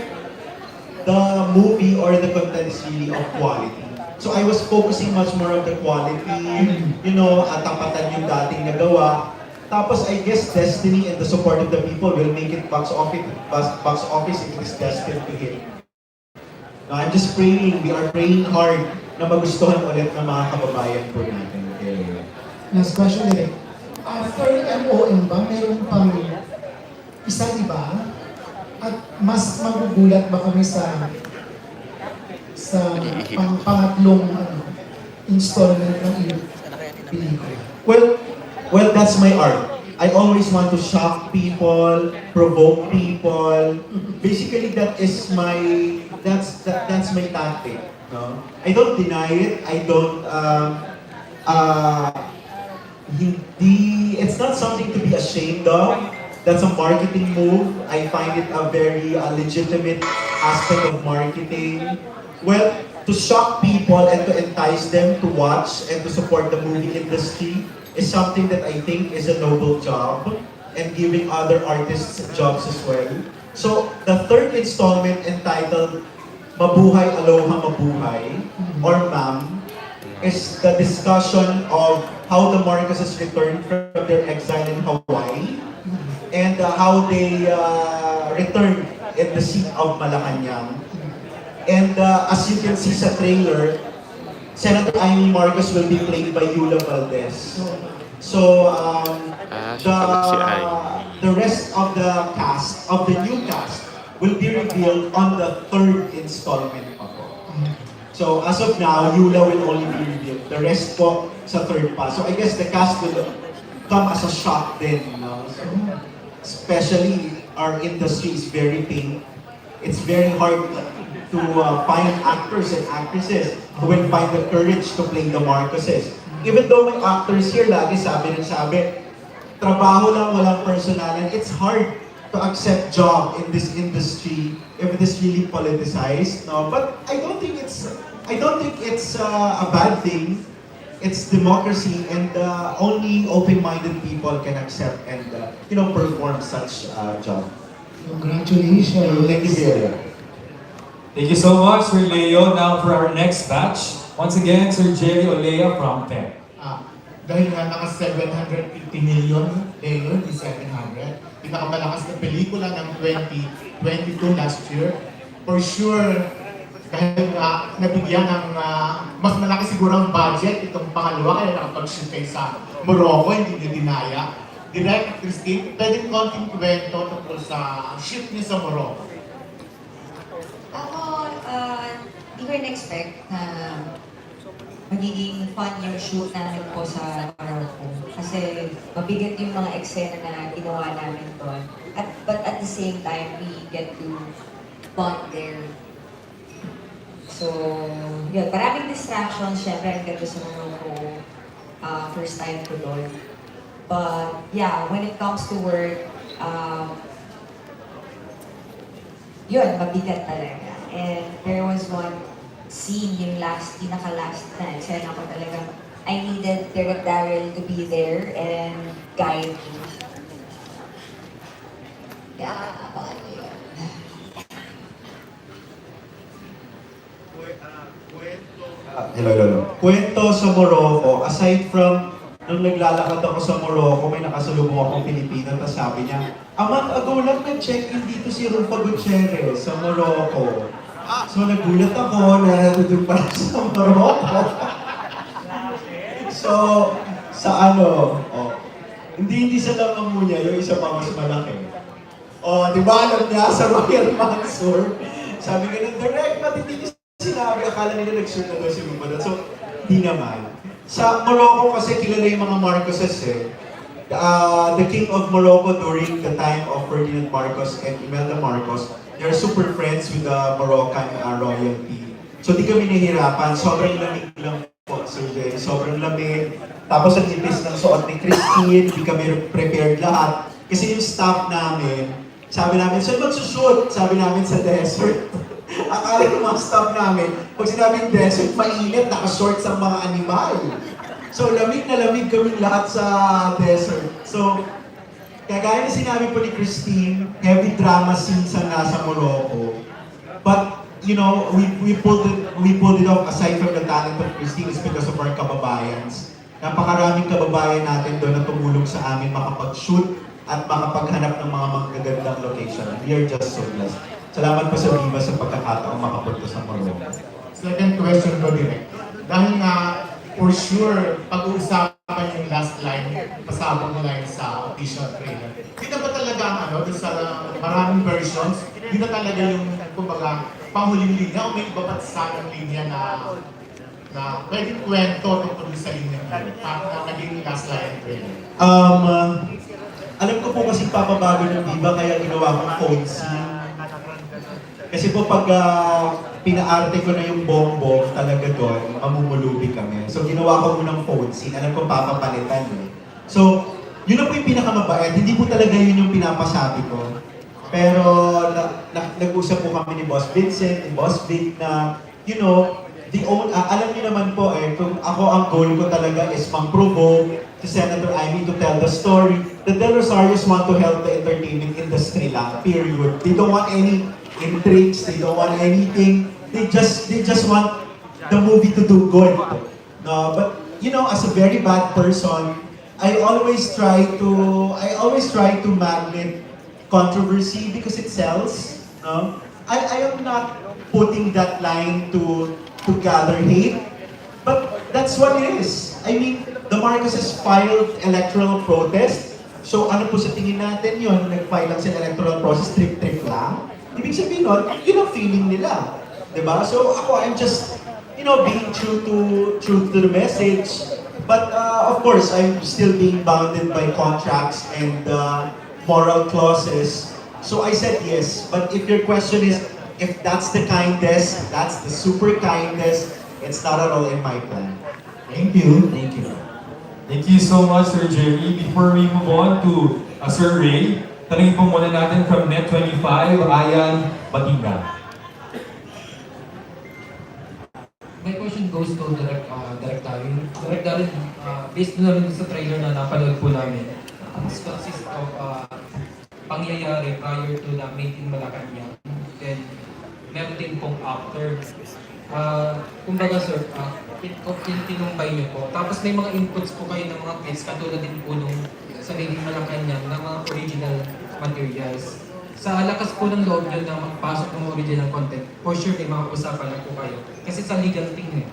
the movie or the content is really of quality. So I was focusing much more on the quality, tapatan yung dating nagawa. Tapos I guess destiny and the support of the people will make it box office if it is destined to hit. Now I'm just praying, we are praying hard na magustuhan ulit ng mga kababayan po natin. Okay. Last question direct. After MOM ba, meron pang isang iba? At mas magugulat ba kami sa pangatlong installment ng iyong pelikula? Well, that's my art. I always want to shock people, provoke people. Basically, that's my tactic. No? I don't deny it. I don't. It's not something to be ashamed of. That's a marketing move. I find it a very legitimate aspect of marketing. Well, to shock people and to entice them to watch and to support the movie industry is something that I think is a noble job, and giving other artists jobs as well. So, the third installment entitled Mabuhay Aloha Mabuhay, or MAM, is the discussion of how the Marcoses returned from their exile in Hawaii and how they returned in the seat of Malacanang. And as you can see sa trailer, Senator Amy Marcos will be played by Yula Valdez. So the rest of the cast, of the new cast, will be revealed on the third installment. So as of now, Yula will only be revealed. The rest po sa third pa. So I guess the cast will come as a shock then. So, especially our industry is very pink. It's very hard to find actors and actresses who will find the courage to play the Marcoses. Even though may actors here, lagi sabi, trabaho lang, walang personalan. It's hard to accept job in this industry if it is really politicized. No, but I don't think it's a bad thing. It's democracy, and only open-minded people can accept and perform such job. Congratulations. Thank you, Leo. Thank you so much, Sir Leo. Now for our next batch, once again, Sir Jerry Olea from PEP. Dahil nga naka 750 million, Leo, di 700. Pinakamalakas na pelikula ng 2022 last year. For sure, dahil nga nabigyan ng mas malaki siguro ang budget itong pangalawa, kaya nakapag-shoot kayo sa Morocco, hindi nyo dinaya. Direct, Cristine, pwedeng konting kwento tungkol sa shoot niyo sa Morocco. Ako, Hindi ko in-expect na magiging fun yung shoot namin po sa Morocco. Kasi mabigat yung mga eksena na ginawa namin doon. But at the same time, we get to bond there. So, yun. Maraming distractions. Siyempre, ang ganda sa Morocco. First time ko doon. But, yeah, when it comes to work, yun, mabigat talaga. And there was one scene, yung pinaka-last na eksena ko talaga. I needed Direk Daryl to be there and guide me. Yeah, abangan niyo yun. Hello. Kwento sa Morocco, aside from nung naglalakad ako sa Morocco, may nakasalubong akong Pilipino, tapos sabi niya, a month ago lang nag-check-in dito si Ruffa Gutierrez sa Morocco. So nagulat ako na nandun pala sa Morocco. So, hindi sa langamu niya, yung isa pa mas malaki. Di ba alam niya sa Royal Mansur? Sabi ko ng direct, ba't hindi niya sinabi? Akala nila nag-shoot na daw si Ruffa doon. So, di naman. Sa Morocco kasi kilala yung mga Marcoses eh. The King of Morocco during the time of Ferdinand Marcos and Imelda Marcos, they're super friends with the Moroccan royalty. So di kami nahihirapan, sobrang lamig lang po, Sir Jay. Sobrang lamig. Tapos ang ipis ng suot ni Cristine, di kami prepared lahat. Kasi yung staff namin, sabi namin, saan magsushoot? Sabi namin sa desert. Akala yung mga staff namin, pag sinabing desert, mainit, nakashorts ang mga animal. So lamig na lamig kami lahat sa desert. So, kagaya na sinabi po ni Cristine, heavy drama scenes ang nasa Morocco. But, you know, we pulled it off aside from the talent of Cristine is because of our kababayans. Napakaraming kababayan natin doon na tumulong sa amin makapag-shoot at makapaghanap ng mga magagandang location. We are just so blessed. Salamat po sa Viva sa pagkakataong makapunta sa Morocco. Second question ko direct. Dahil nga, for sure, pag-uusapan yung last line, pasabog nila yun sa official trailer. Hindi na ba talaga ang doon sa maraming versions, hindi na talaga yung, kumbaga, panghuling linya o may iba pa sa linya na pwedeng kwento tungkol sa linya na naging last line trailer? Alam ko po kasi papabago ng Viva kaya ginawa kong phone scene. Kasi po pag pinaarte ko na yung bongbong talaga doon, mamumulubi kami. So ginawa ko munang phone scene, alam ko papapalitan eh. So, yun na po yung pinakamabait, hindi po talaga yun yung pinapasabi ko. Pero nag-usap po kami ni Boss Vincent, ni Boss Vic na, you know, alam niyo naman po eh, kung ako ang goal ko talaga is mang-provoke to Senator Amy to tell the story. The Del Rosarios want to help the entertainment industry lang, period. They don't want any intrigues, they don't want anything. They just want the movie to do good. No, but you know, as a very bad person, I always try to magnet controversy because it sells. No? I am not putting that line to gather hate, but that's what it is. I mean, the Marcoses filed electoral protest. So ano po sa tingin natin yun? Nag-file lang sa electoral process, trip-trip lang. Ibig sabihin nun, yun ang feeling nila. Diba? So ako, I'm just, you know, being true to the message. But of course, I'm still being bounded by contracts and moral clauses. So I said yes. But if your question is, if that's the kindest, that's the super kindest, it's not at all in my plan. Thank you. Thank you. Thank you so much, Sir Jerry. Before we move on to Sir Ray, tanungin po muna natin from Net25, Ayan Batinga. My question goes to Direct Darin. Direct Darin, based na rin sa trailer na napanood po namin, this consists of pangyayari prior to the Made in Malacanang. Then, meron din pong after. Kumbaga sir, tinumbay niyo po. Tapos may mga inputs po kayo ng mga clips katulad din po nung sa Made in Malacanang ng mga original materials. Sa lakas po ng loob nyo na magpasok ng original content, for sure may mga usapan na po kayo. Kasi sa legal thing eh.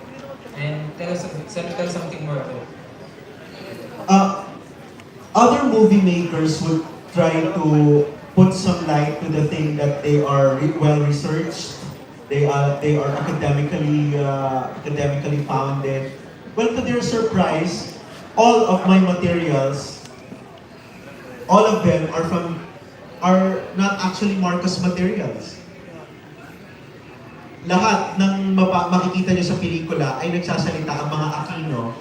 And tell something more about it. Other movie makers would try to put some light to the thing that they are well researched. They are academically founded. Well, to their surprise, all of my materials, all of them are not actually Marcos materials. Lahat ng makikita nyo sa pelikula ay nagsasalita ang mga Aquino.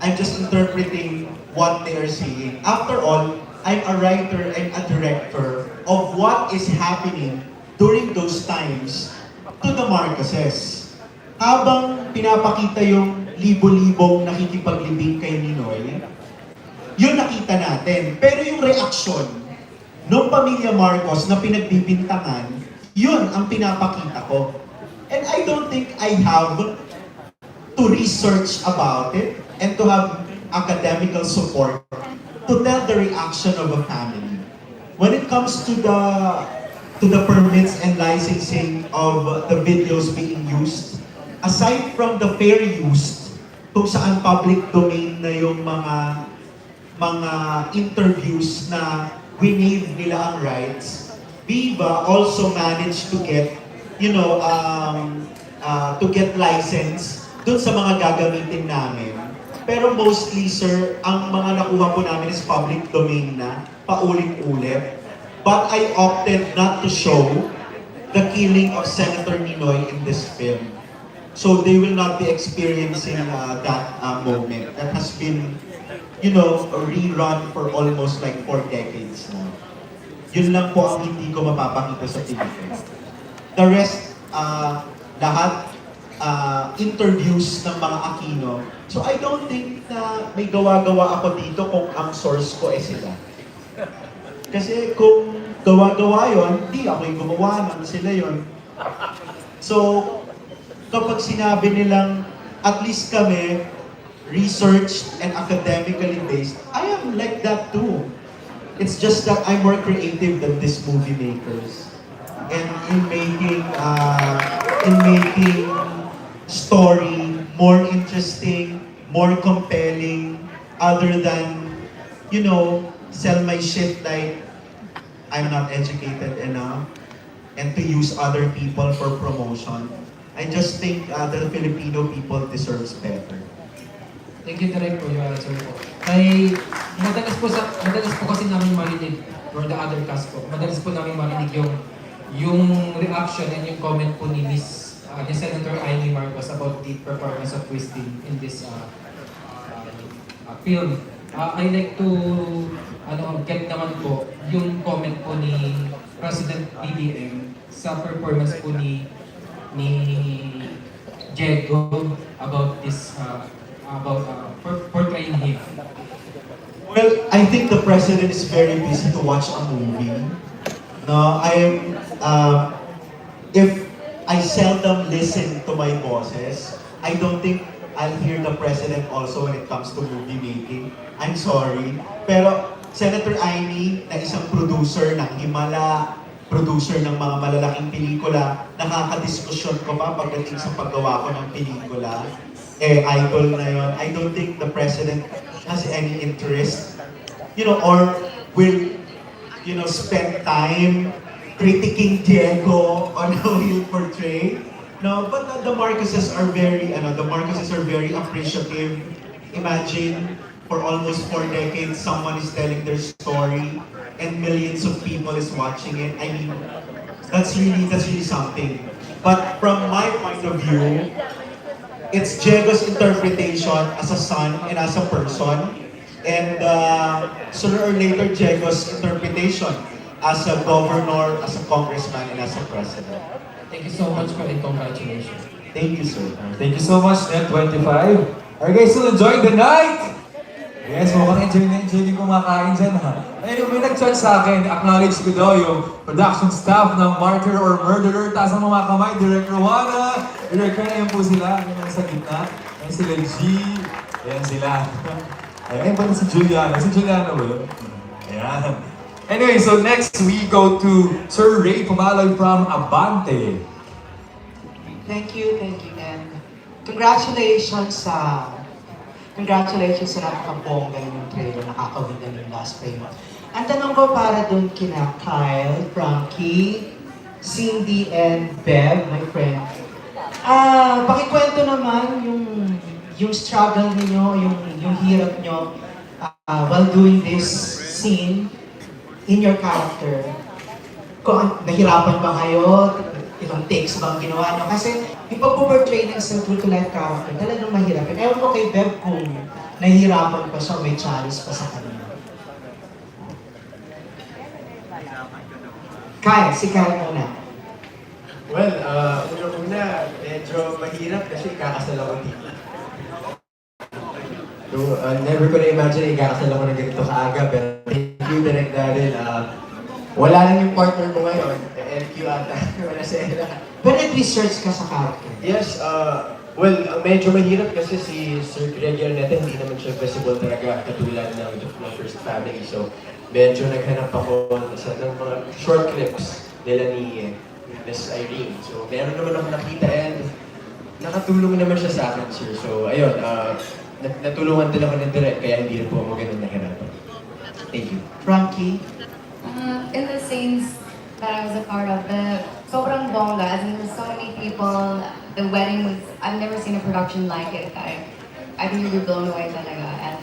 I'm just interpreting what they are saying. After all, I'm a writer and a director of what is happening during those times to the Marcoses. Habang pinapakita yung libo-libong nakikipaglibing kay Ninoy, yun nakita natin. Pero yung reaksyon ng pamilya Marcos na pinagbibintangan, yun ang pinapakita ko. And I don't think I have to research about it and to have academical support to tell the reaction of a family. When it comes to the permits and licensing of the videos being used, aside from the fair use, kung saan public domain na yung mga interviews na winave nila ang rights, Viva also managed to get, to get license dun sa mga gagamitin namin. Pero mostly, sir, ang mga nakuha po namin is public domain na, paulit-ulit. But I opted not to show the killing of Senator Ninoy in this film. So they will not be experiencing that moment. That has been, rerun for almost like 4 decades now. Yun lang po ang hindi ko mapapakita sa pelikula. The rest, lahat interviews ng mga Aquino. So I don't think na may gawa-gawa ako dito kung ang source ko sila. Kasi kung gawa-gawa yun, di ako yung gumawa, sila yun. So, kapag sinabi nilang at least kami, researched and academically based, I am like that too. It's just that I'm more creative than these movie makers. And in making story more interesting, more compelling, other than, sell my shit like I'm not educated enough and to use other people for promotion. I just think the Filipino people deserves better. Thank you, Direk, for your answer po. Madalas po kasi namin marinig, or the other cast po, madalas po namin marinig yung reaction and yung comment po ni Senator Amy Marcos about the performance of Cristine in this film. I like to get naman po yung comment po ni President BBM sa performance po ni Diego about this portraying him. Well, I think the president is very busy to watch a movie. No, if I seldom listen to my bosses, I don't think I'll hear the president also when it comes to movie making. I'm sorry. Pero Senator Amy, na isang producer ng Himala, producer ng mga malalaking pelikula, nakakadiskusyon ko pa pagdating sa paggawa ko ng pelikula. Idol na yun. I don't think the president has any interest, or will, spend time critiquing Diego on how he'll portray. No, but the Marcoses are very appreciative. Imagine, for almost 4 decades, someone is telling their story and millions of people is watching it. I mean, that's really something. But from my point of view, it's Diego's interpretation as a son and as a person. And sooner or later, Diego's interpretation as a governor, as a congressman, and as a president. Thank you so much po and congratulations. Thank you, sir. Thank you so much, Net25. Are you guys still enjoying the night? Yes, mukhang enjoy din kumakain dyan, ha? Ayun, may nag-chat sa akin, acknowledge ko daw yung production staff ng Martyr or Murderer. Taas ang mga kamay, Director Juana, Director na yun po sila, yung sa gitna. Ayan sila G, ayan sila. Ayan ba si Juliana? Si Juliana ba yun? Ayan. Anyway, so next we go to Sir Ray Pumaloy from Abante. Thank you, and congratulations sa napakabongga yung trailer, nakakawin na yung last frame. Ang tanong ko para dun kina Kyle, Frankie, Cindy and Bev, my friend. Pakikwento naman yung struggle niyo, yung hirap niyo while doing this scene in your character. Kung nahirapan ba kayo, ilang takes bang ginawa niyo? Kasi yung pag-portray ng sa true to life character, talagang mahirap. Ewan ko kay Bev kung nahihirapan pa siya, may challenge pa sa kanya. Kyle, si Kyle muna. Well, una, medyo mahirap kasi ikakasal ako dito. So, never ko na-imagine ikakasal ako ng ganito kaaga, pero thank you, Direk Daryl. Wala lang yung partner mo ngayon, LQ ata, wala sa Ella. But nag-research ka sa character? Yes, well, medyo mahirap kasi si Sir Greg Yarneta, hindi naman siya visible talaga katulad ng The First Family. So, medyo naghanap ako ng mga short clips nila ni Miss Irene. So, meron naman ako nakita and nakatulong naman siya sa akin, sir. So, ayun, natulungan din ako ng direct, kaya hindi rin po ako ganun nahirapan. Thank you. Frankie? In the scenes that I was a part of, sobrang bongga, as in there's so many people, the wedding was, I've never seen a production like it. I think we were blown away talaga. And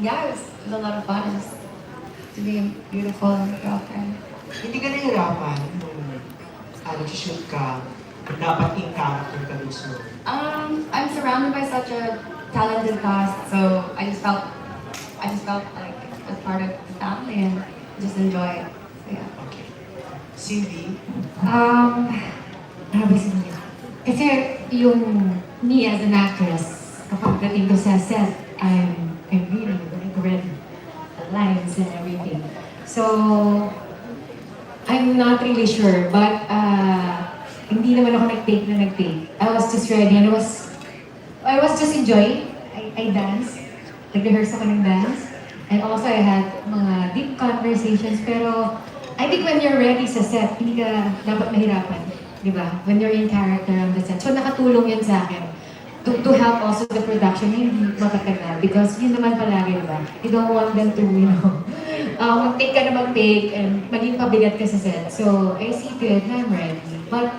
yeah, it was a lot of fun just to be a beautiful girlfriend. Hindi ka nahirapan nung shoot ka, dapat in character ka mismo? I'm surrounded by such a talented cast, so I just felt like it was part of the family and just enjoy it. So yeah. Okay. Cindy? Grabe Cindy. Kasi yung me as an actress, kapag dating ko sa set, I'm really like read the lines and everything. So, I'm not really sure, but hindi naman ako nag-take. I was just ready and I was just enjoying. I danced, nag-rehearse ako ng dance, and also I had mga deep conversations, pero I think when you're ready sa set, hindi ka dapat mahirapan, di ba? When you're in character on the set. So nakatulong yun sa akin to help also the production, hindi matatagal, because yun naman palagi, di ba? You don't want them to, mag-take ka na mag-take and maging pabigat ka sa set. So, I see it, I'm ready. But,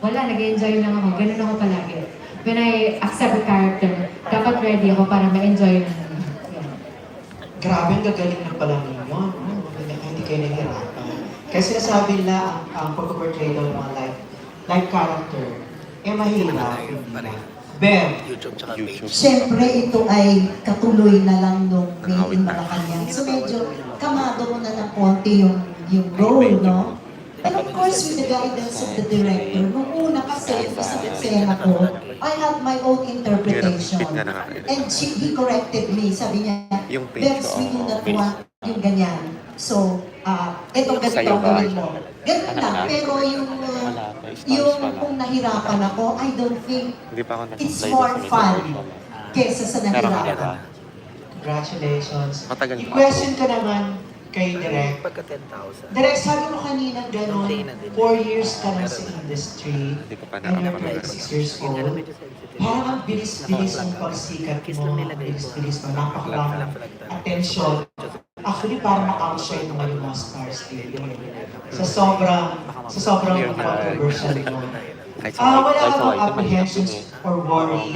wala, nag-enjoy lang ako. Ganun ako palagi. When I accept a character, dapat ready ako para ma-enjoy na. Grabe, ang gagaling na pala ninyo. Hindi kayo nahihirapan. Kaya sinasabi nila ang pag-portray daw ng mga life character, mahirap. Bev, Siyempre, ito ay katuloy na lang nung Made in Malacanang. So medyo kamado mo na ng konti yung role, no? And of course, with the guidance of the director, nung una kasi, isang eksena ko, I had my own interpretation. And he corrected me. Sabi niya, Bev, we do not want yung ganyan. So, etong ganito ang gawin mo. Ganun lang. Pero yung kung nahirapan ako, I don't think it's more fun kesa sa nahirapan. Congratulations. I-question ka naman kay Direk. Direk, sabi mo kanina gano'n, 4 years ka na sa industry, and you're 26 years old. Parang ang bilis-bilis ang pagsikat mo, bilis-bilis mo, napakaraming attention. Actually, parang na-outshine mo ngayon mga stars dito. Sa sobrang controversial mo. Wala ka bang apprehensions or worry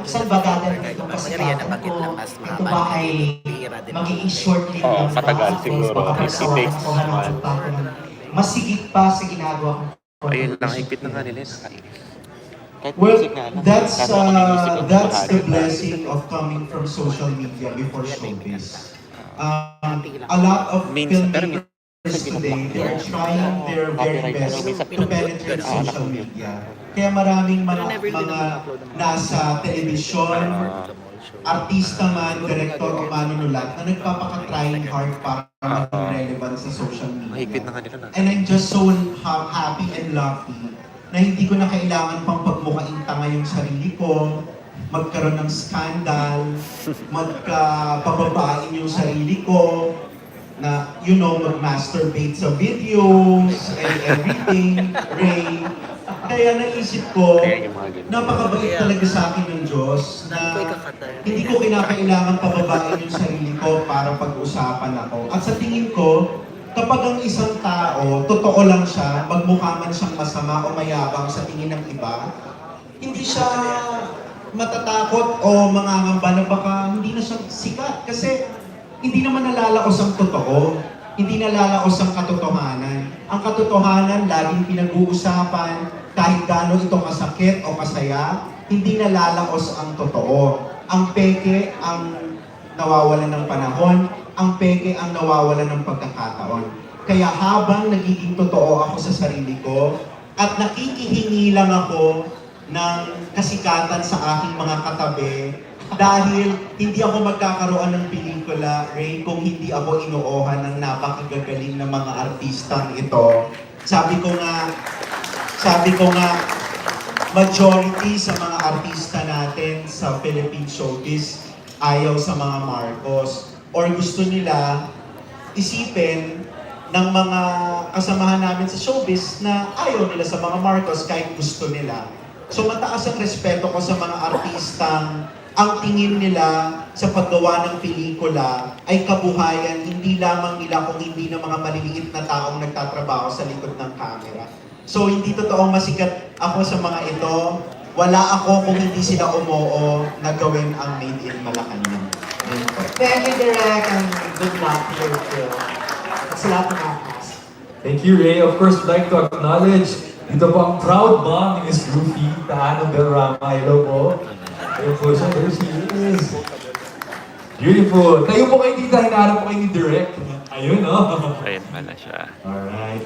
saan ba dadalhin itong kasikatan ko? Ito ba ay magiging short-lived lang ba? Matagal siguro. Baka pagsawakan ko hanapin pa ako ng masigit pa sa ginagawa ko. Ayun lang, higpit na nga nila. Well, that's the blessing of coming from social media before showbiz. A lot of filmmakers today, they are trying their very best to penetrate social media. Kaya maraming mga nasa telebisyon, artista man, director o manunulat na nagpapaka-trying hard para maging relevant sa social media. And I'm just so happy and lucky na hindi ko na kailangan pang pagmukhaing tanga yung sarili ko, magkaroon ng scandal, magpababain yung sarili ko, na, mag-masturbate sa videos and everything, Ray. Kaya naisip ko, napakabait talaga sa akin ng Diyos na hindi ko kinakailangan pababain yung sarili ko para pag-usapan ako. At sa tingin ko, kapag ang isang tao, totoo lang siya, magmukha man siyang masama o mayabang sa tingin ng iba, hindi siya matatakot o mangangamba na baka hindi na siya sikat. Kasi hindi naman nalalaos ang totoo. Hindi nalalaos ang katotohanan. Ang katotohanan, laging pinag-uusapan, kahit gaano ito kasakit o kasaya, hindi nalalaos ang totoo. Ang peke ang nawawalan ng panahon, ang peke ang nawawalan ng pagkakataon. Kaya habang nagiging totoo ako sa sarili ko, at nakikihingi lang ako ng kasikatan sa aking mga katabi, dahil hindi ako magkakaroon ng pelikula, Ray, kung hindi ako inoohan ng napakagagaling na mga artistang ito. Sabi ko nga, majority sa mga artista natin sa Philippine showbiz ayaw sa mga Marcos. Or gusto nila isipin ng mga kasamahan namin sa showbiz na ayaw nila sa mga Marcos kahit gusto nila. So mataas ang respeto ko sa mga artistang ang tingin nila sa paggawa ng pelikula ay kabuhayan, hindi lamang nila kung hindi ng mga maliliit na taong nagtatrabaho sa likod ng camera. So hindi totoong masikat ako sa mga ito. Wala ako kung hindi sila umoo na gawin ang Made in Malacanang. Thank you, Direk, and good luck to your film. Sa lahat ng mga cast. Thank you, Ray. Of course, we'd like to acknowledge dito po ang proud mom ni Miss Ruffa, Taano Belrama. Hello po. Ayun po siya, there she is. Beautiful. Tayo po kayo dito, hinahanap po kayo ni Direk. Ayun, no? Ayun pala siya. Alright.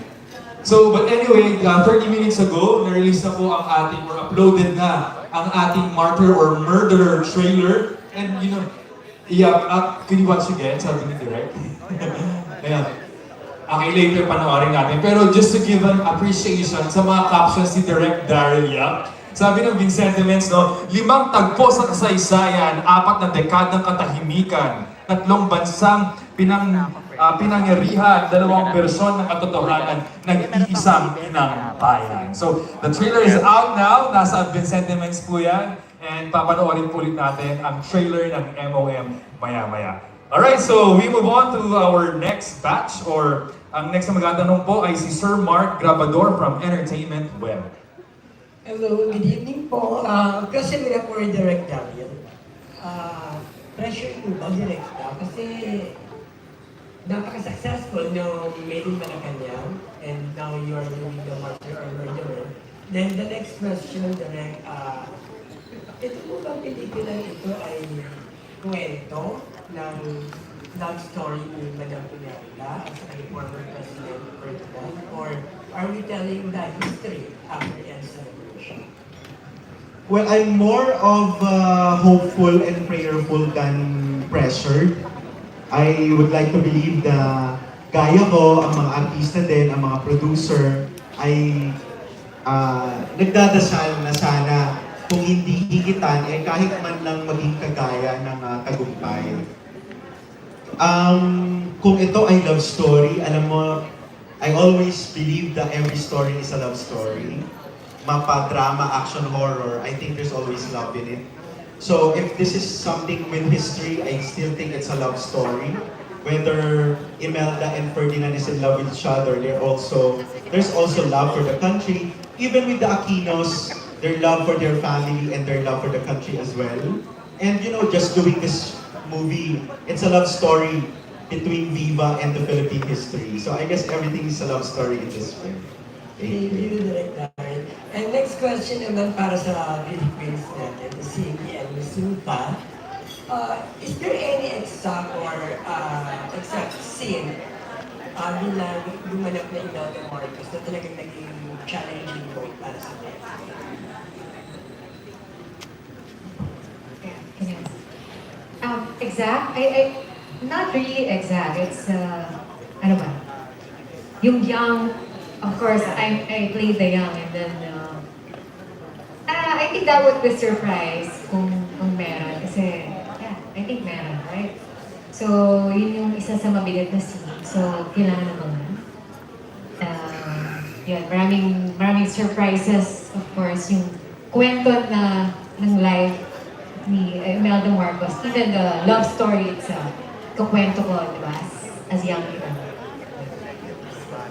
So, but anyway, 30 minutes ago, na-release na po ang ating, or uploaded na ang ating Martyr or Murderer trailer. And, you know, could you watch again? Sabi ni Direk. Ayan. Okay, later panoorin natin. Pero just to give an appreciation sa mga captions ni Direk Daryl Yap, sabi ng Vincentements, no, 5 tagpo sa kasaysayan, 4 na dekadang katahimikan, 3 bansang pinangyarihan, 2 person ng katotohanan, nag-iisang inang bayan. So, the trailer is out now. Nasa Vincentements po yan. And papanoorin po ulit natin ang trailer ng MOM maya-maya. Alright, so we move on to our next batch, or ang next na magtatanong po ay si Sir Mark Grabador from Entertainment Web. Hello, good evening po. Kasi nila for Direct Daniel. Pressure po ba Direct na? Kasi napaka-successful ng Made in Malacanang, and now you are doing the Martyr or Murderer. Then the next question, Direct, ito po bang pelikula ito ay kwento ng love story ni Madam Pineda at sa former President Ferdinand, or are we telling the history after the celebration? Well, I'm more of hopeful and prayerful than pressured. I would like to believe na gaya ko, ang mga artista din, ang mga producer, ay nagdadasal na sana kung hindi higitan, kahit man lang maging kagaya ng tagumpay. Kung ito ay love story, alam mo, I always believe that every story is a love story. Mapa-drama, action, horror, I think there's always love in it. So if this is something with history, I still think it's a love story. Whether Imelda and Ferdinand is in love with each other, there's also love for the country. Even with the Aquinos, their love for their family and their love for the country as well. And you know, just doing this movie, it's a love story between Viva and the Philippine history. So I guess everything is a love story in this film. Thank you, Direct Darren. And next question naman para sa beauty queens natin, si Cindy and Miss Ruffa. Is there any exact scene bilang gumanap na Imelda Marcos na talagang naging challenging point para sa atin? Exact? Not really exact. It's, ano ba? Yung young, of course, I played the young, and then, I think that would be surprise kung meron. Kasi, yeah, I think meron, right? So, yun yung isa sa mabigat na scene. So, kailangan naman. Yun, maraming surprises, of course, yung kwento na ng life ni Imelda Marcos, even the love story itself, kukwento ko, di ba, as young people.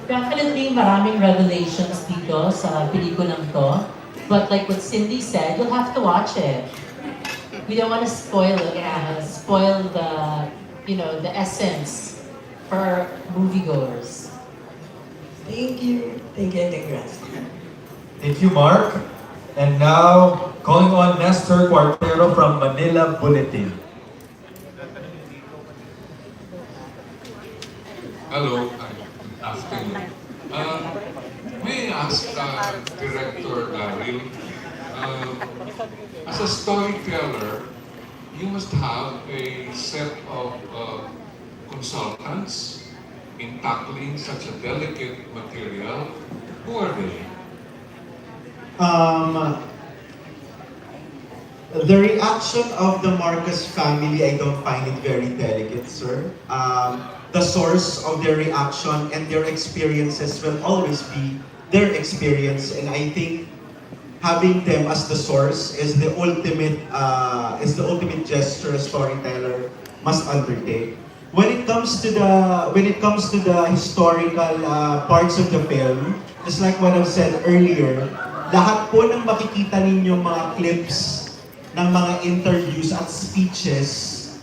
Definitely maraming revelations dito sa pelikulang to. But like what Cindy said, you'll have to watch it. We don't want to spoil the, the essence for moviegoers. Thank you. Thank you and congrats. Thank you, Mark. And now, calling on Nestor Cuartero from Manila Bulletin. Hello, good afternoon. May I ask Director Daryl, as a storyteller, you must have a set of consultants in tackling such a delicate material. Who are they? The reaction of the Marcos family, I don't find it very delicate, sir. The source of their reaction and their experiences will always be their experience, and I think having them as the source is the ultimate gesture a storyteller must undertake. When it comes to the historical parts of the film, just like what I've said earlier, lahat po ng makikita ninyo mga clips ng mga interviews at speeches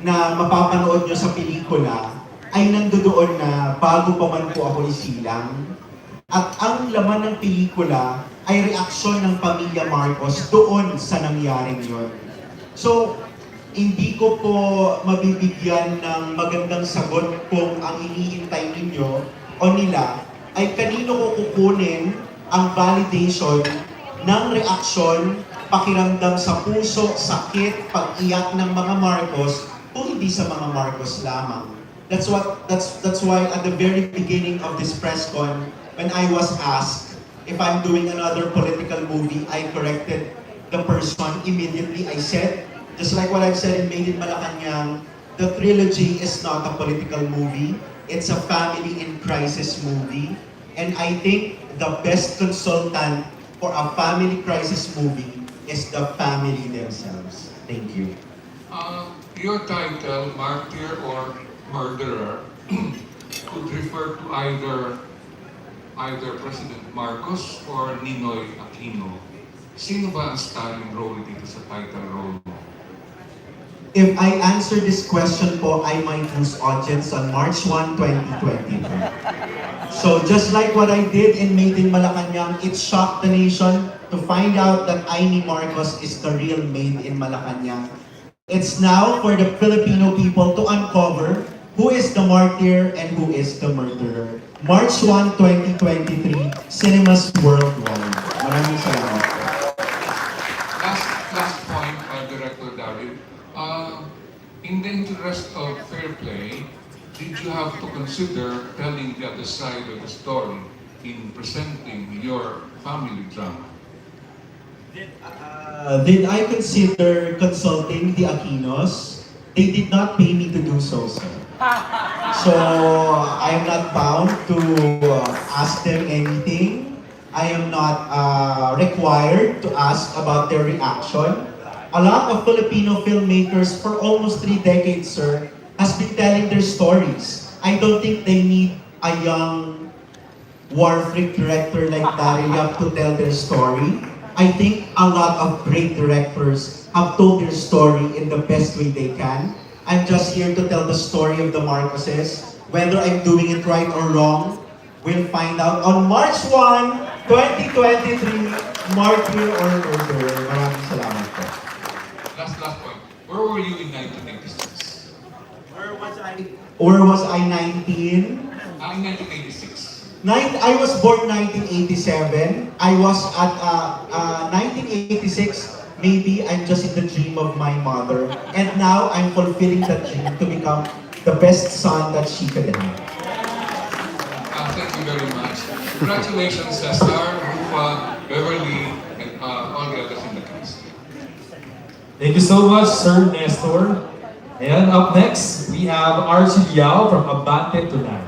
na mapapanood nyo sa pelikula ay nandoon na bago pa man po ako isilang. At ang laman ng pelikula ay reaksyon ng pamilya Marcos doon sa nangyaring yon. So, hindi ko po mabibigyan ng magandang sagot kung ang iniintay ninyo o nila ay kanino ko kukunin ang validation ng reaksyon, pakiramdam sa puso, sakit, pag-iyak ng mga Marcos kung hindi sa mga Marcos lamang. That's why at the very beginning of this press con, when I was asked if I'm doing another political movie, I corrected the person immediately. I said, just like what I've said in Made in Malacanang, the trilogy is not a political movie. It's a family in crisis movie. And I think the best consultant for a family crisis movie is the family themselves. Thank you. Your title, Martyr or Murderer, could refer to either President Marcos or Ninoy Aquino. Sino ba ang starring role dito sa title role mo? If I answer this question po, I might lose audience on March 1, 2022. So just like what I did in Made in Malacanang, it shocked the nation to find out that Amy Marcos is the real Made in Malacanang. It's now for the Filipino people to uncover who is the martyr and who is the murderer. March 1, 2023, cinemas worldwide. Maraming salamat. Last point, Director Daryl. In the interest of fair play, did you have to consider telling the other side of the story in presenting your family drama? Did I consider consulting the Aquinos? They did not pay me to do so, sir. So, I am not bound to ask them anything. I am not required to ask about their reaction. A lot of Filipino filmmakers for almost 3 decades, sir, has been telling their stories. I don't think they need a young war freak director like Daryl Yap to tell their story. I think a lot of great directors have told their story in the best way they can. I'm just here to tell the story of the Marcoses. Whether I'm doing it right or wrong, we'll find out on March 1, 2023, Martyr or Murderer. Maraming salamat po. Last point. Where were you in 1996? Where was I 19? In 1986. I was born 1987. I was at 1986. Maybe I'm just in the dream of my mother. And now I'm fulfilling that dream to become the best son that she could have. Thank you very much. Congratulations, Cesar, Ruffa, Beverly, and all the others in the cast. Thank you so much, Sir Nestor. And up next, we have Archie Liao from Abante Tonight.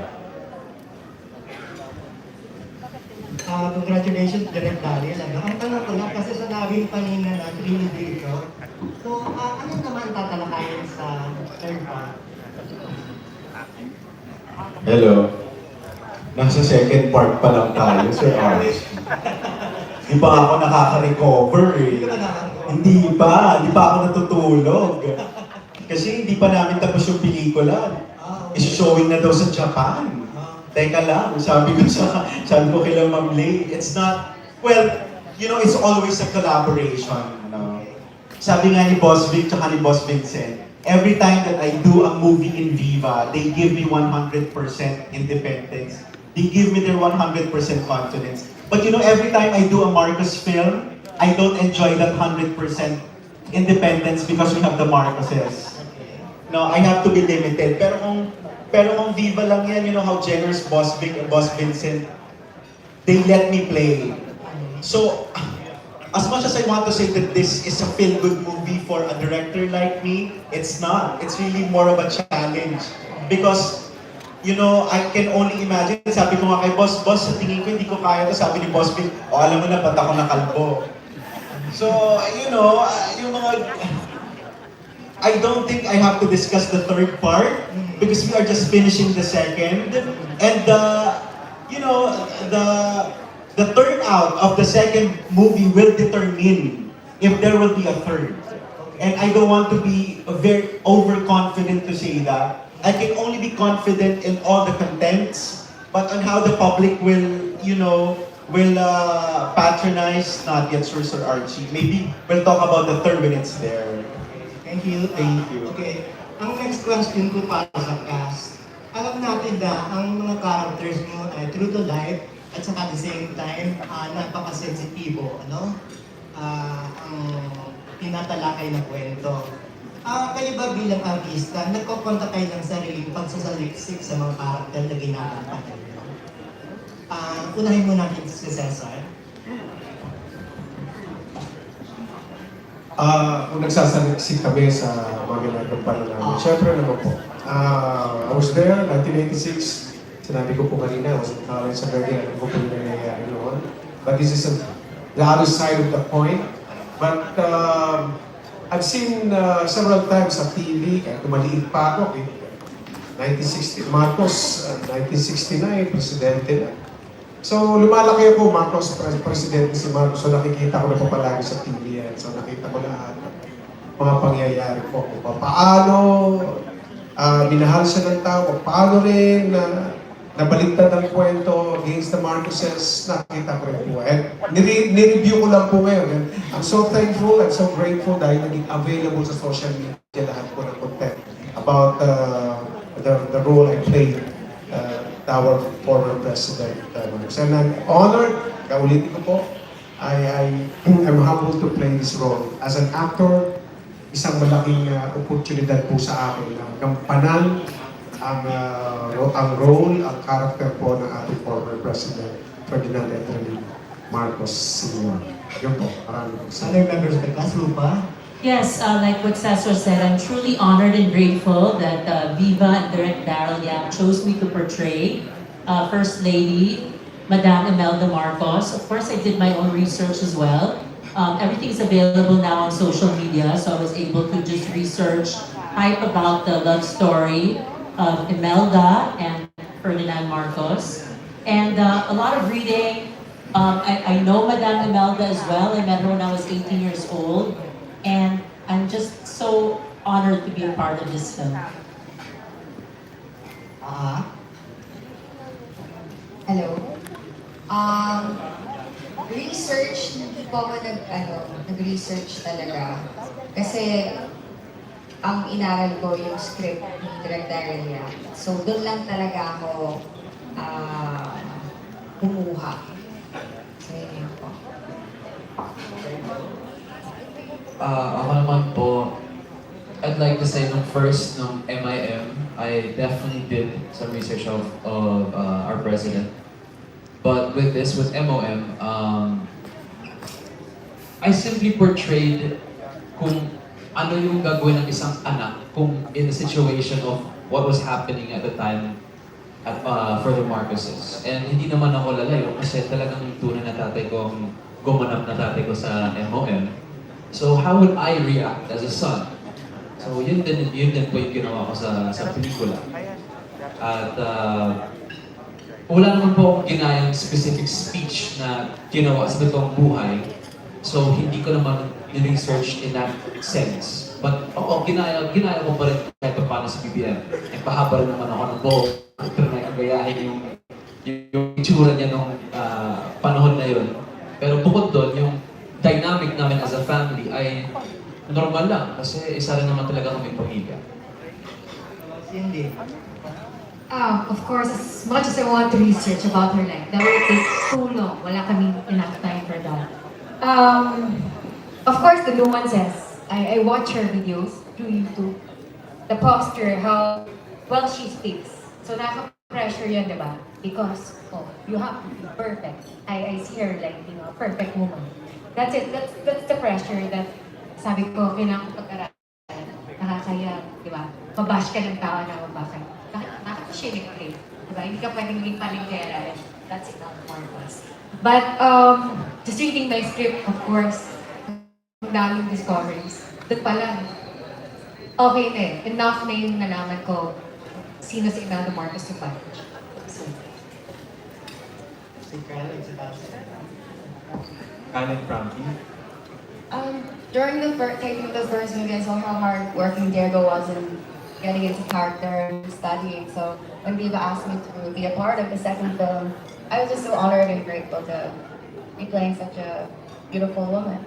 Congratulations, Direk Daryl. Ang tanong ko lang, kasi sanabi kanina na trilogy ito. So, ano naman tatalakayin sa third part? Hello. Nasa second part pa lang tayo, Sir Arch. Di pa ako nakaka-recover eh. Hindi pa ako natutulog. Kasi hindi pa namin tapos yung pelikula. Is-showing na daw sa Japan. Teka lang, sabi ko kay Ma'am Lay, it's not, well, you know, it's always a collaboration. No? Sabi nga ni Boss Vic tsaka ni Boss Vincent, every time that I do a movie in Viva, they give me 100% independence. They give me their 100% confidence. But you know, every time I do a Marcos film, I don't enjoy that 100% independence because we have the Marcoses. No, I have to be limited. Pero kung Viva lang yan, you know how generous Boss Vic and Boss Vincent, they let me play. So, as much as I want to say that this is a feel-good movie for a director like me, it's not. It's really more of a challenge. Because, you know, I can only imagine, sabi ko nga kay Boss, sa tingin ko hindi ko kaya to. Sabi ni Boss Vic, alam mo na, ba't ako nakalbo? So, you know, yung mga... I don't think I have to discuss the third part because we are just finishing the second. And you know, the turnout of the second movie will determine if there will be a third. And I don't want to be very overconfident to say that. I can only be confident in all the contents, but on how the public will, you know, patronize, not yet sure, Sir Archie. Maybe we'll talk about the third when it's there. Thank you. Thank you. Okay. Ang next question ko para sa cast. Alam natin na ang mga characters mo ay true to life at saka at the same time, napaka-sensitibo, ano? Ang tinatalakay na kwento. Kayo ba bilang artista, nagkokonta kayo ng sariling pagsasaliksik sa mga karakter na ginagampanan nyo? Unahin mo natin si Cesar. Kung nagsasaliksik kami sa mga ginagampanan namin, syempre naman po. I was there, 1986. Sinabi ko po kanina, I was in college sa Bergen, alam ko po yung nangyayari noon. But this is the other side of the coin. But I've seen several times sa TV, kahit maliit pa ako, 1960, Marcos, 1969, presidente na. So, lumalaki ako, Marcos, presidente si Marcos, so nakikita ko na po palagi sa TV yan. So, nakita ko lahat mga pangyayari po. Kung paano minahal siya ng tao, paano rin nabaliktad ang kwento against the Marcoses, nakita ko rin po. And nireview ko lang po ngayon. And I'm so thankful and so grateful dahil naging available sa social media lahat po ng content about the role I played our former President Marcos. And I'm honored, kaulitin ko po, I'm humbled to play this role. As an actor, isang malaking oportunidad po sa akin na gampanan ang role, ang character po ng ating former President Ferdinand Marcos Sr. Yun po, maraming po. Other members of the class, Ruffa? Yes, like what Cesar said, I'm truly honored and grateful that Viva and Direct Daryl Yap chose me to portray First Lady, Madame Imelda Marcos. Of course, I did my own research as well. Everything's available now on social media, so I was able to just research, type about the love story of Imelda and Ferdinand Marcos. And a lot of reading. I know Madame Imelda as well. I met her when I was 18 years old. And I'm just so honored to be a part of this film. Hello. Research, hindi po ako nag-research talaga. Kasi ang inaral ko yung script ni Direk Daryl Yap. So doon lang talaga ako kumuha. So yun po. Ako naman po, I'd like to say nung MIM, I definitely did some research of our president. But with this, with MOM, I simply portrayed kung ano yung gagawin ng isang anak kung in the situation of what was happening at the time for the Marcoses. And hindi naman ako lalayo kasi talagang tunay na tatay ko ang gumanap na tatay ko sa MOM. So how would I react as a son? So yun din po yung ginawa ko sa pelikula. At wala naman po akong ginayang specific speech na ginawa sa totoong buhay. So, hindi ko naman ni-research in that sense. But, oo, ginaya ko pa rin kahit pa paano sa BBM. Nagpahaba rin naman ako ng buhok. Pero nakagayahin yung itsura niya nung panahon na yun. Pero bukod doon, yung dynamic namin as a family ay normal lang. Kasi isa rin naman talaga kaming pamilya. Cindy. Of course, as much as I want to research about her life, that would take too long. Wala kaming enough time for that. Of course, the nuances. I watch her videos through YouTube. The posture, how well she speaks. So nakaka-pressure yun, di ba? Because, you have to be perfect. I see her like, a perfect woman. That's it. That's the pressure that sabi ko, kailangan ko pag-aralan. Nakakaya, di ba? Mabash ka ng tao na mabakit. Nakaka-shilling ka eh. Di ba? Hindi ka pwedeng maging palingkera. That's enough for us. But, just reading my script, of course, ang daming discoveries. Doon pa lang. Okay na eh. Enough na yung nalaman ko sino si Imelda Marcos to punch. So, Canon Frankie. During the taping of the first movie, I saw how hard working Diego was in getting into character and studying. So when Viva asked me to be a part of the second film, I was just so honored and grateful to be playing such a beautiful woman.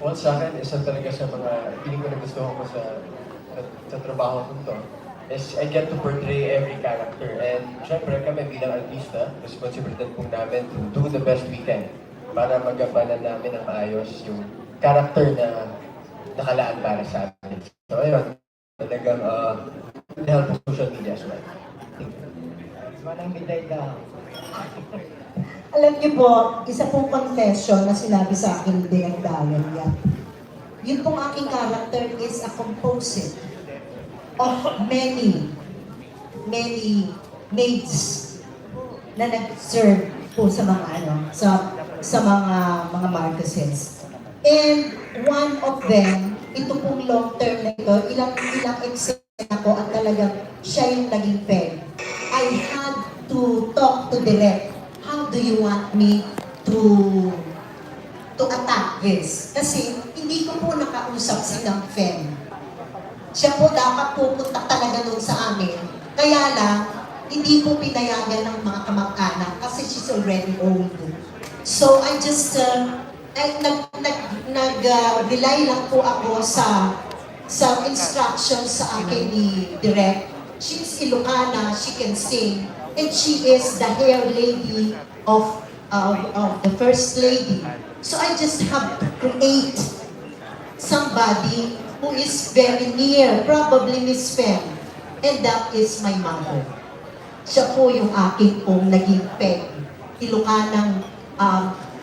Well, sa akin, isa talaga sa mga feeling ko na gusto ko sa trabaho ko to is I get to portray every character. And syempre kami bilang artista, responsibilidad po namin to do the best we can para magampanan namin ng maayos yung character na nakalaan para sa atin. So ayun, talagang help of social media as well. Manang biday daw. Alam niyo po, isa pong confession na sinabi sa akin din ang dayan niya. Yun pong aking character is a composite of many maids na nag-serve po sa mga sa mga Marcoses. And one of them, ito pong long term na ito, ilang eksena ko at talagang siya yung naging peg. I had to talk to Direk. How do you want me to attack this? Kasi hindi ko po nakausap si Nang Fem. Siya po dapat pupunta talaga doon sa amin. Kaya lang, hindi po pinayagan ng mga kamag-anak kasi she's already old. So I just, nag-rely lang po ako sa instructions sa akin ni Direk. She's Ilocana, she can sing, and she is the hair lady of the First Lady. So I just have to create somebody who is very near, probably Miss Fem, and that is my mother. Siya po yung aking pong naging peg. Ilocanang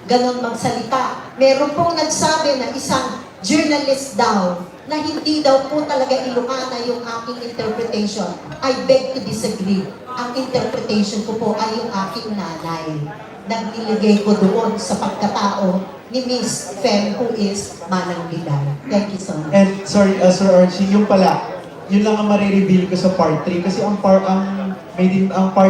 ganon magsalita. Meron pong nagsabi na isang journalist daw na hindi daw po talaga Ilocana yung aking interpretation. I beg to disagree. Ang interpretation ko po ay yung aking nanay. Nagliligay ko doon sa pagkatao ni Miss Fem who is Manang Bidal. Thank you so much. And sorry, Sir Archie, yung pala, yun lang ang marireveal ko sa part 3 kasi ang part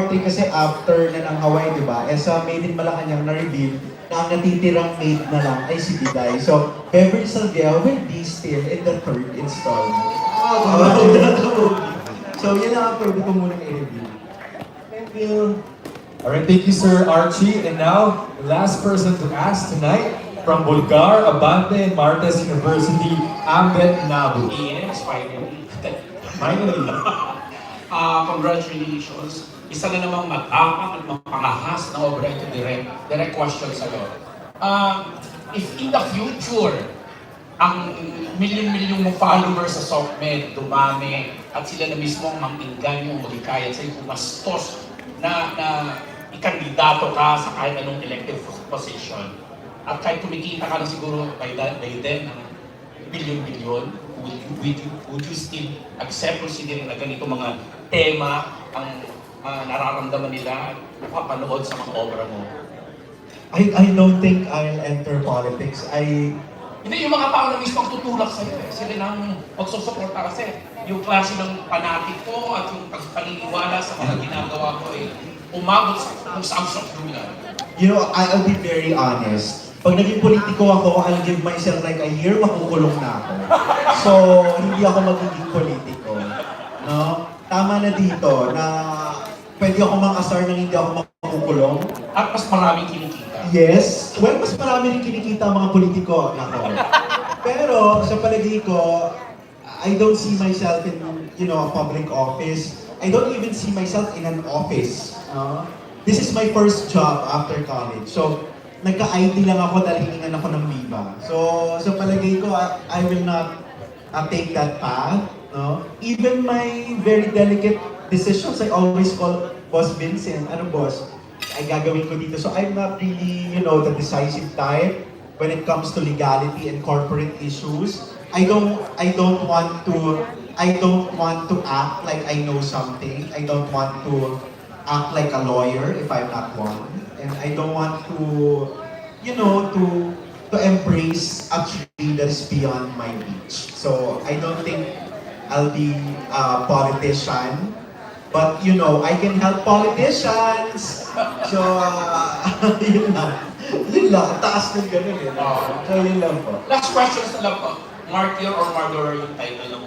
3 kasi after na ng Hawaii, di ba? Sa Made in Malacanang na-reveal na ang natitirang maid na lang ay si Biday. So, Beverly Salvia will be still in the third installment. So, yun lang ang pwede ko munang i-review. Thank you. Alright, thank you, Sir Archie. And now, the last person to ask tonight from Bulgar, Abante, and Martes University, Ambet Nabu. Yes, finally. Congratulations. Isa na namang matapang at mapangahas na obra ito direct question sa'yo. If in the future, ang milyon-milyong mong followers sa SOCMED dumami at sila na mismo ang manginggan yung magikayat sa'yo pumastos na ikandidato ka sa kahit anong elective position. At kahit kumikita ka na siguro by then ng bilyon-bilyon, would you still accept considering na ganito mga tema ang nararamdaman nila at papanood sa mga obra mo? I don't think I'll enter politics. I Hindi, yung mga tao na mismo ang tutulak sa'yo eh. Sila nang magsusuporta kasi yung klase ng panatik ko at yung paniniwala sa mga ginagawa ko eh, umabot sa kung saan sa dulo. You know, I'll be very honest. Pag naging politiko ako, I'll give myself like a year, makukulong na ako. So, hindi ako magiging politiko. No? Tama na dito na pwede ako makasar nang hindi ako makukulong. At mas maraming kinikita. Yes. Well, mas marami rin kinikita ang mga politiko. Nako. Pero sa palagay ko, I don't see myself in, you know, a public office. I don't even see myself in an office. This is my first job after college. So, nagka-IT lang ako dahil hiningan ako ng Viva. So, sa palagay ko, I will not take that path. No? Even my very delicate decisions, I always call Boss Vincent. Ano boss? Ay gagawin ko dito. So I'm not really, you know, the decisive type when it comes to legality and corporate issues. I don't want to act like I know something. I don't want to act like a lawyer if I'm not one. And I don't want to, you know, to embrace a tree that is beyond my reach. So I don't think I'll be a politician. But, you know, I can help politicians. So, yun lang. Yun lang. Taas ng ganun eh. So, yun lang po. Last question na lang po. Martyr or Murderer yung title ng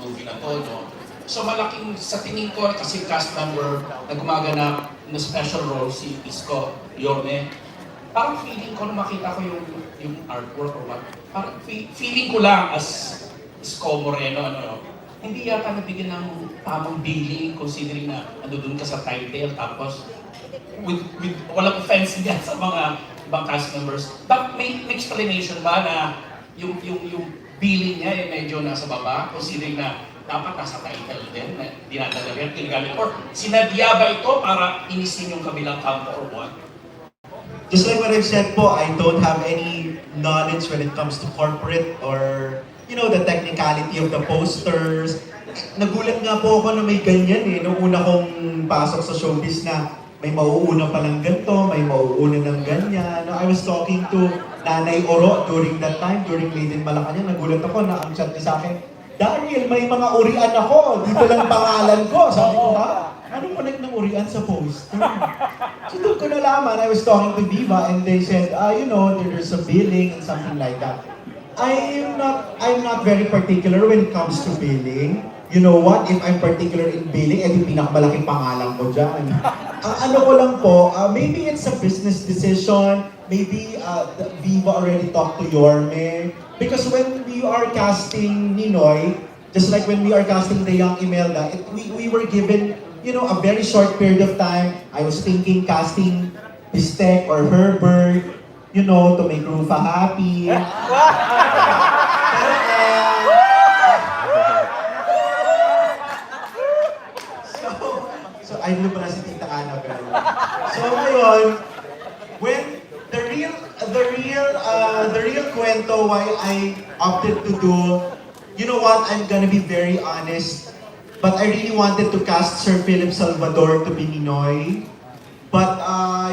movie na to, no? So, malaking, sa tingin ko, kasi cast member na gumaganap na special role, si Isko Yorme, parang feeling ko na makita ko yung artwork or what. Parang feeling ko lang as Isko Moreno, ano, hindi yata nabigyan ng tamang billing considering na andun ka sa title tapos with walang offense niya sa mga ibang cast members. But may explanation ba na yung billing niya ay medyo nasa baba considering na dapat nasa title din na dinadala rin kinagamit or sinadya ba ito para inisin yung kabilang kampo or what? Just like what I've said po, I don't have any knowledge when it comes to corporate or you know, the technicality of the posters. Nagulat nga po ako na may ganyan eh. Nung una kong pasok sa showbiz na may mauuna palang ganito, may mauuna ng ganyan. No, I was talking to Nanay Oro during that time, during Made in Malacanang. Nagulat ako na ang chat niya sa akin, Daniel, may mga urian ako. Dito lang pangalan ko. Sabi ko, ha? Anong connect ng urian sa poster? So doon ko nalaman, I was talking to Viva and they said, you know, there's a billing and something like that. I'm not very particular when it comes to billing. You know what? If I'm particular in billing, yung pinakamalaking pangalan ko dyan. Ang ano ko lang po, maybe it's a business decision. Maybe Viva already talked to Yorme. Because when we are casting Ninoy, just like when we are casting the young Imelda, we were given, you know, a very short period of time. I was thinking casting Bistek or Herbert, you know, to make Ruffa happy. So, I know pala si Tita Annabel. So, ngayon, when the real kwento why I opted to do, you know what, I'm gonna be very honest, but I really wanted to cast Sir Philip Salvador to be Ninoy. But,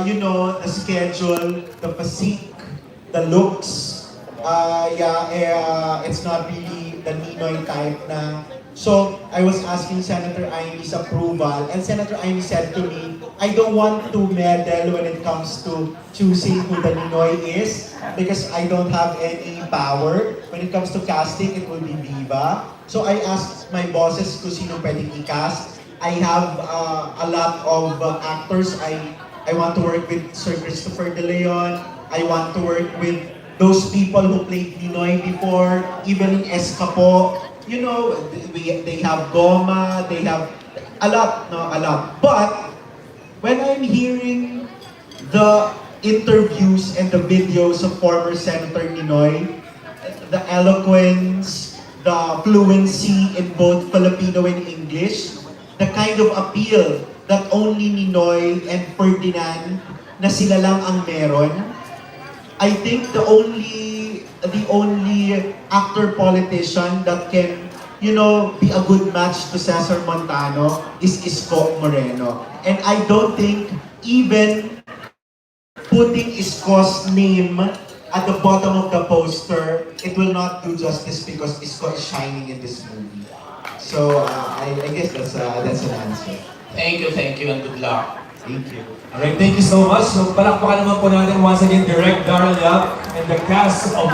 you know, the schedule, the physique, the looks, it's not really the Ninoy type na. So, I was asking Senator Amy's approval, and Senator Amy said to me, I don't want to meddle when it comes to choosing who the Ninoy is, because I don't have any power. When it comes to casting, it will be Viva. So, I asked my bosses kung sino pwedeng i-cast. I have a lot of actors. I want to work with Sir Christopher De Leon. I want to work with those people who played Ninoy before, even in Escapo. You know, they have Goma, they have a lot. But when I'm hearing the interviews and the videos of former Senator Ninoy, the eloquence, the fluency in both Filipino and English, the kind of appeal that only Ninoy and Ferdinand na sila lang ang meron, I think the only actor-politician that can, you know, be a good match to Cesar Montano is Isko Moreno. And I don't think even putting Isko's name at the bottom of the poster, it will not do justice because Isko is shining in this movie. So I guess that's an answer. Thank you, and good luck. Thank you. Alright, thank you so much. So palakpakan naman po natin once again Direct Darrell Yap and the cast of